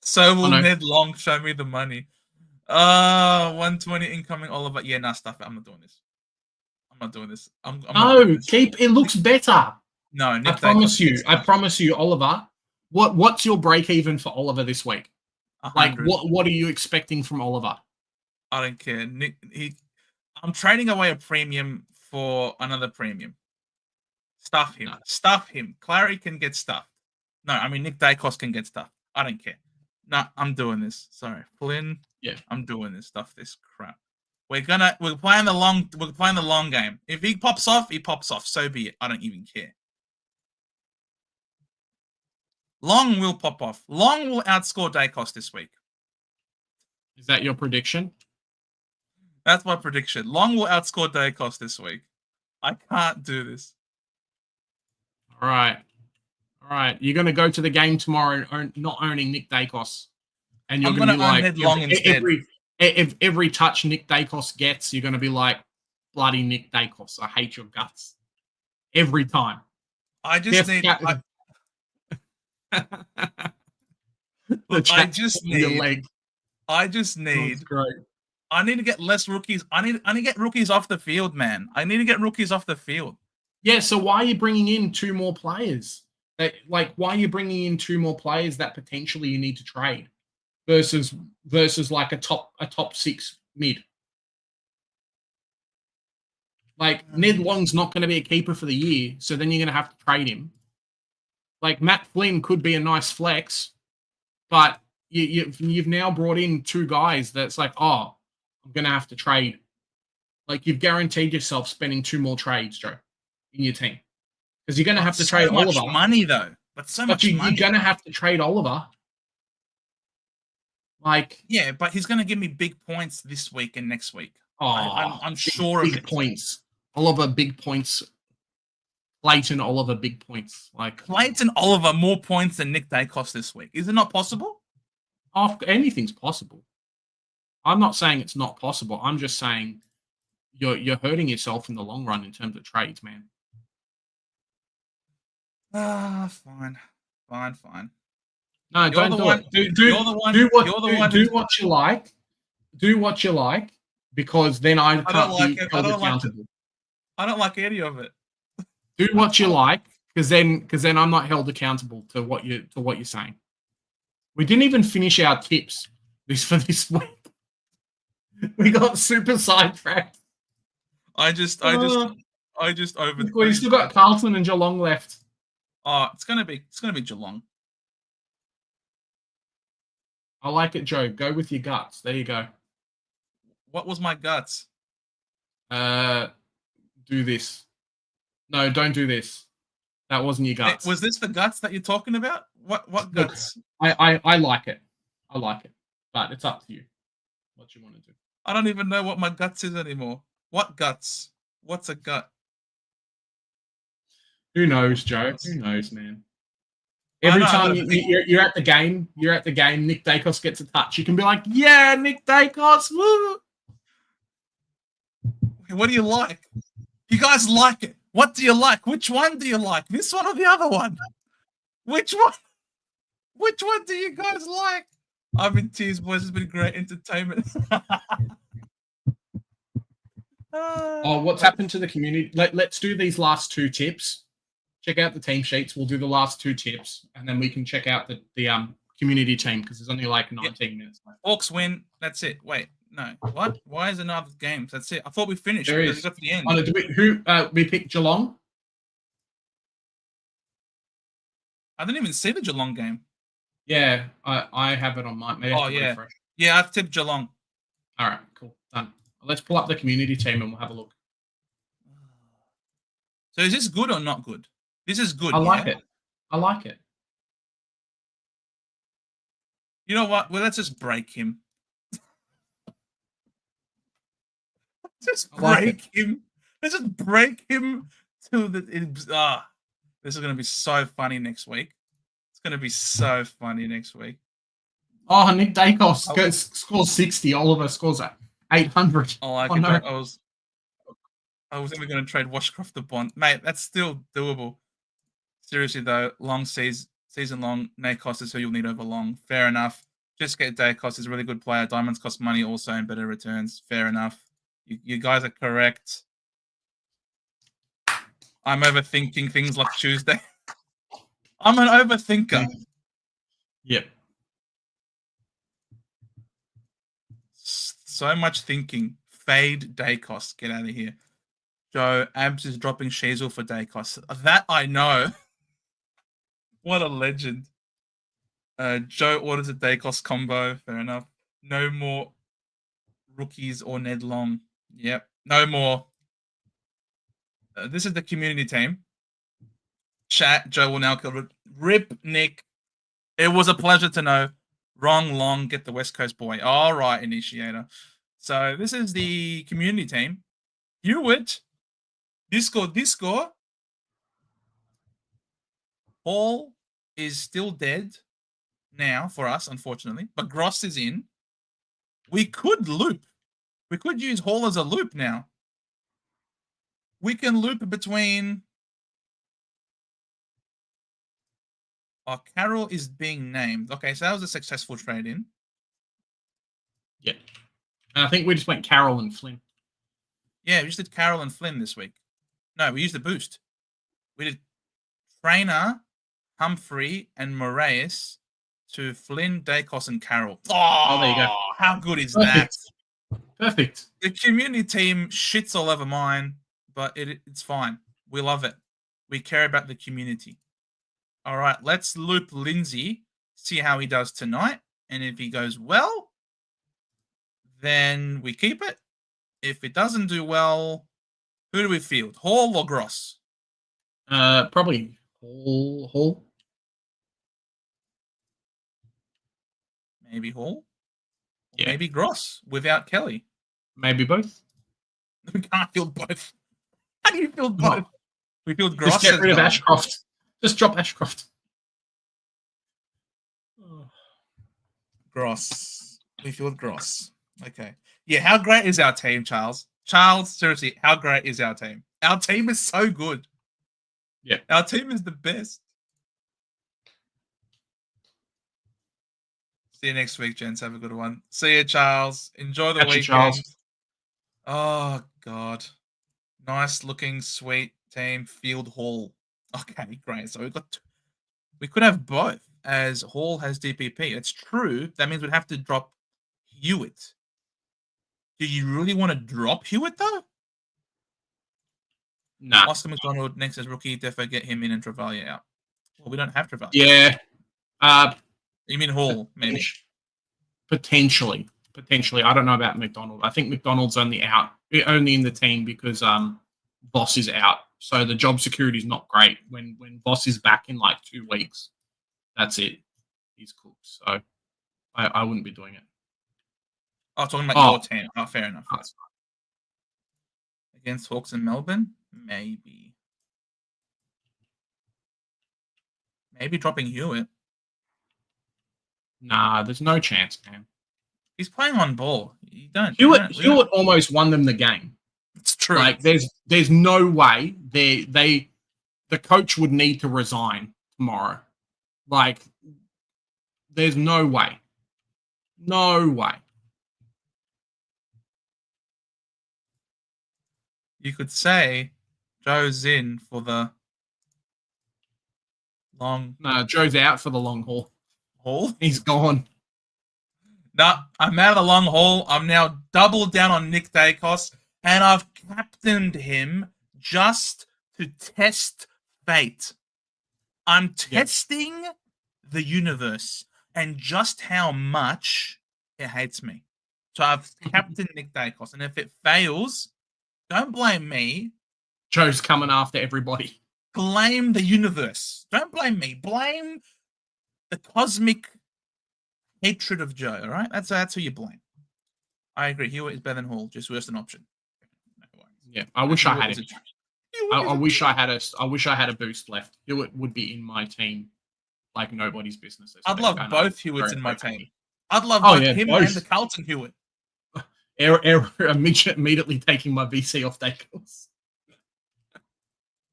So will Ned Long show me the money. 120 incoming Oliver. Yeah, nah, stuff it. I'm not doing this. Keep it looks better. No, Nick I promise you, Oliver. What's your break even for Oliver this week? 100. Like what are you expecting from Oliver? I don't care. Nick, I'm trading away a premium for another premium. Stuff him. No. Stuff him. Clary can get stuffed. No, I mean Nick Dacos can get stuffed. I don't care. No, I'm doing this. Sorry, Flynn. Yeah, I'm doing this stuff. This crap. We're playing the long game. If he pops off, he pops off. So be it. I don't even care. Long will pop off. Long will outscore Dacos this week. Is that your prediction? That's my prediction. Long will outscore Dacos this week. I can't do this. All right. You're going to go to the game tomorrow not owning Nick Dacos. And you're going to be like, Ned Long instead. Every touch Nick Dacos gets, you're going to be like, bloody Nick Dacos. I hate your guts. Every time. I just need... I need to get less rookies. I need to get rookies off the field, man. I need to get rookies off the field. Yeah, so why are you bringing in 2 more players? Why are you bringing in 2 more players that potentially you need to trade versus like a top 6 mid? Like Ned Long's not going to be a keeper for the year, so then you're going to have to trade him. Like Matt Flynn could be a nice flex, but you've now brought in 2 guys that's like, oh, I'm going to have to trade. Like you've guaranteed yourself spending 2 more trades, Joe, in your team. Because you're going to have to trade Oliver. So much money, though. But so much money. You're going to have to trade Oliver. Like... Yeah, but he's going to give me big points this week and next week. Oh, I'm sure of it. Big points. Oliver, big points. Clayton Oliver big points. Like Clayton Oliver more points than Nick Dacos this week. Is it not possible? Anything's possible. I'm not saying it's not possible. I'm just saying you're hurting yourself in the long run in terms of trades, man. Fine. No, don't do it. Do what you like. Do what you like, because then I can't be held accountable. I don't like any of it. Do what you like, because then I'm not held accountable to what you're saying. We didn't even finish our tips for this week. We got super sidetracked. I just over. We still got Carlton and Geelong left. Oh, it's gonna be Geelong. I like it, Joe. Go with your guts. There you go. What was my guts? Do this. No, don't do this. That wasn't your guts. Was this the guts that you're talking about? What guts? Look, I like it. I like it. But it's up to you what you want to do. I don't even know what my guts is anymore. What guts? What's a gut? Who knows, Joe? Who knows, man? Every time you're at the game, Nick Dacos gets a touch. You can be like, yeah, Nick Dacos, woo! What do you like? You guys like it. What do you like? Which one do you like? This one or the other one? Which one? Which one do you guys like? I'm in tears, boys. It's been great entertainment. What's happened to the community? Let's do these last two tips. Check out the team sheets. We'll do the last two tips, and then we can check out the community team, because there's only like 19 minutes left. Hawks win. That's it. Wait, no. What? Why is another game? That's it. I thought we finished. There Because is. we got to the end. Oh, we picked Geelong? I didn't even see the Geelong game. Yeah, I have it on my. Maybe refresh. Yeah, I've tipped Geelong. All right, cool, done. Let's pull up the community team and we'll have a look. So is this good or not good? This is good. I like it. I like it. You know what? Well, let's just break him. Let's just break him to the. This is going to be so funny next week. It's going to be so funny next week. Oh, Nick Dacos scores 60. Oliver scores 800. Oh, I was even going to trade Washcroft the Bond. Mate, that's still doable. Seriously, though, long season long, Dacos is who you'll need over long. Fair enough. Just get Dacos. He's a really good player. Diamonds cost money also and better returns. Fair enough. You guys are correct. I'm overthinking things like Tuesday. I'm an overthinker. Yep. So much thinking. Fade Dacos. Get out of here. Joe, Abs is dropping Sheezel for Dacos. That I know. What a legend. Joe orders a Dacos combo. Fair enough. No more rookies or Ned Long. Yep. No more. This is the community team. Chat. Joe will now kill it. Rip Nick. It was a pleasure to know. Wrong Long. Get the West Coast boy. All right, Initiator. So this is the community team. Hewitt. Disco. Hall is still dead now for us, unfortunately. But Gross is in. We could loop. We could use Hall as a loop now. We can loop between... Oh, Carroll is being named. Okay, so that was a successful trade-in. Yeah. And I think we just went Carroll and Flynn. Yeah, we just did Carroll and Flynn this week. No, we used the boost. We did Trainer, Humphrey, and Moraes to Flynn, Dacos, and Carroll. Oh, there you go. How good is that? Perfect. The community team shits all over mine, but it's fine. We love it. We care about the community. All right, let's loop Lindsay, see how he does tonight. And if he goes well, then we keep it. If it doesn't do well, who do we field? Hall or Gross? Probably Hall. Maybe Hall. Yeah. Maybe Gross without Kelly. Maybe both. We can't field both. How do you field both? We feel gross. Just get rid of Ashcroft. Just drop Ashcroft. Gross. We feel gross. Okay. Yeah, how great is our team, Charles? Charles, seriously, how great is our team? Our team is so good. Yeah. Our team is the best. See you next week, gents. Have a good one. See you, Charles. Enjoy the weekend. Charles. Oh, God. Nice looking, sweet team. Field Hall. Okay, great. So we could have both, as Hall has DPP. It's true. That means we'd have to drop Hewitt. Do you really want to drop Hewitt, though? Nah. Oscar McDonald next as rookie. Defo get him in and Travalia out. Well, we don't have Travalia. Yeah. You mean Hall, maybe? Potentially. I don't know about McDonald. I think McDonald's only in the team because Boss is out. So the job security is not great. When Boss is back in like 2 weeks, that's it. He's cooked. So I wouldn't be doing it. Oh, talking about your team. Oh, fair enough. Against Hawks in Melbourne? Maybe dropping Hewitt. Nah, there's no chance, man. He's playing on ball. Hewitt almost won them the game. It's true. Like there's no way the coach would need to resign tomorrow. Like there's no way. No way. You could say Joe's in for the long. No, Joe's out for the long haul. Haul? He's gone. No, I'm out of the long haul. I'm now doubled down on Nick Dacos, and I've captained him just to test fate. I'm testing the universe and just how much it hates me. So I've captained Nick Dacos, and if it fails, don't blame me. Joe's coming after everybody. Blame the universe. Don't blame me. Blame the cosmic hatred of Joe, all right? That's who you blame. I agree. Hewitt is better than Hall, just worse than option. Yeah, I wish I had it. I wish I had a boost left. Hewitt would be in my team like nobody's business. I'd love both Hewitts in my team. I'd love both him and the Carlton Hewitt. Immediately taking my VC off Dacos.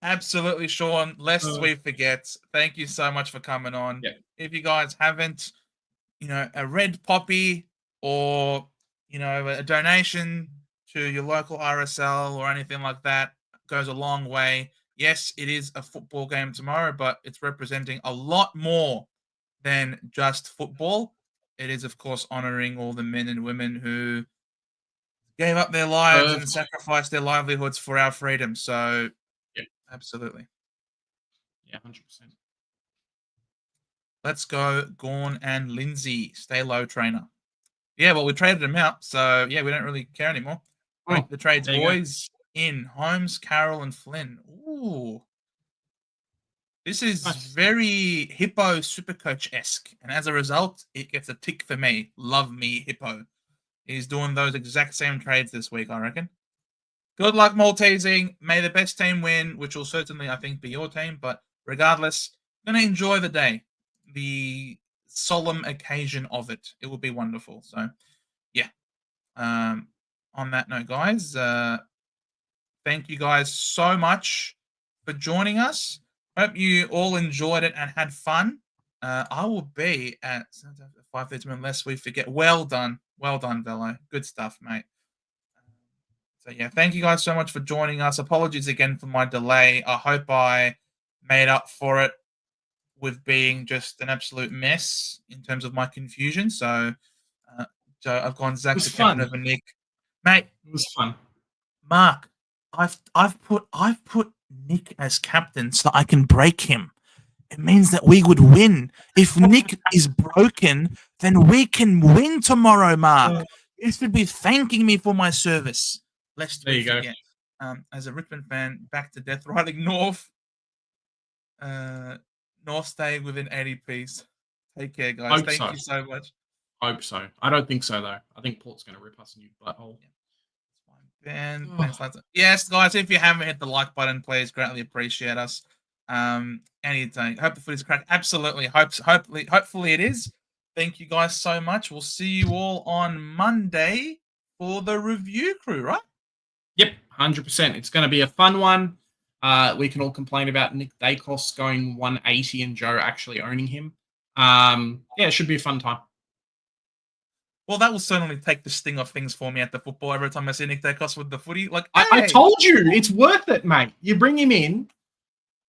Absolutely, Sean. Lest we forget, thank you so much for coming on. Yeah. If you guys haven't, a red poppy or, a donation to your local RSL or anything like that goes a long way. Yes, it is a football game tomorrow, but it's representing a lot more than just football. It is, of course, honoring all the men and women who gave up their lives and sacrificed their livelihoods for our freedom. So, yeah, absolutely. Yeah, 100%. Let's go, Gorn and Lindsay. Stay low, trainer. Yeah, well, we traded them out, so yeah, we don't really care anymore. The trades boys in Holmes, Carroll, and Flynn. Ooh. This is very Hippo Supercoach-esque, and as a result, it gets a tick for me. Love me, Hippo. He's doing those exact same trades this week, I reckon. Good luck, Maltesing. May the best team win, which will certainly, I think, be your team. But regardless, I'm going to enjoy the day, the solemn occasion of it. It will be wonderful. So, yeah. On that note, guys, thank you guys so much for joining us. Hope you all enjoyed it and had fun. I will be at 5:30 unless we forget. Well done, Velo. Good stuff, mate. So yeah, thank you guys so much for joining us. Apologies again for my delay. I hope I made up for it with being just an absolute mess in terms of my confusion. So I've gone Zach the captain over Nick, mate. It was fun. Mark, I've put Nick as captain so I can break him. It means that we would win. If Nick is broken, then we can win tomorrow, Mark. You should be thanking me for my service. Lest we forget. As a Richmond fan, back to death riding north. North stay within 80 piece. Take care, guys. Thank you so much. Hope so. I don't think so, though. I think Port's going to rip us a new butthole. Yeah. Ben, Oh. thanks, lads. Yes, guys, if you haven't hit the like button, please greatly appreciate us. Anything. Hope the footy's crack. Absolutely. Hopefully it is. Thank you guys so much. We'll see you all on Monday for the review crew, right? Yep, 100%. It's going to be a fun one. We can all complain about Nick Dacos going 180 and Joe actually owning him. Yeah, it should be a fun time. Well, that will certainly take the sting off things for me at the football every time I see Nick Dacos with the footy. Like, I hey! told you, it's worth it, mate. You bring him in,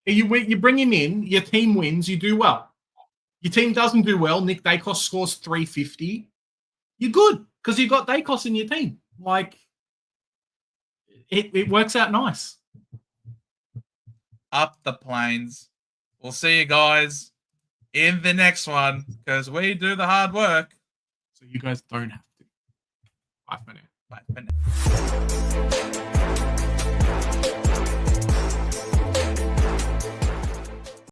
you bring him in, your team wins, you do well. Your team doesn't do well, Nick Dacos scores 350. You're good because you've got Dacos in your team. Like, it works out nice. Up the plains. We'll see you guys in the next one because we do the hard work. So you guys don't have to. Bye for now. Bye for now.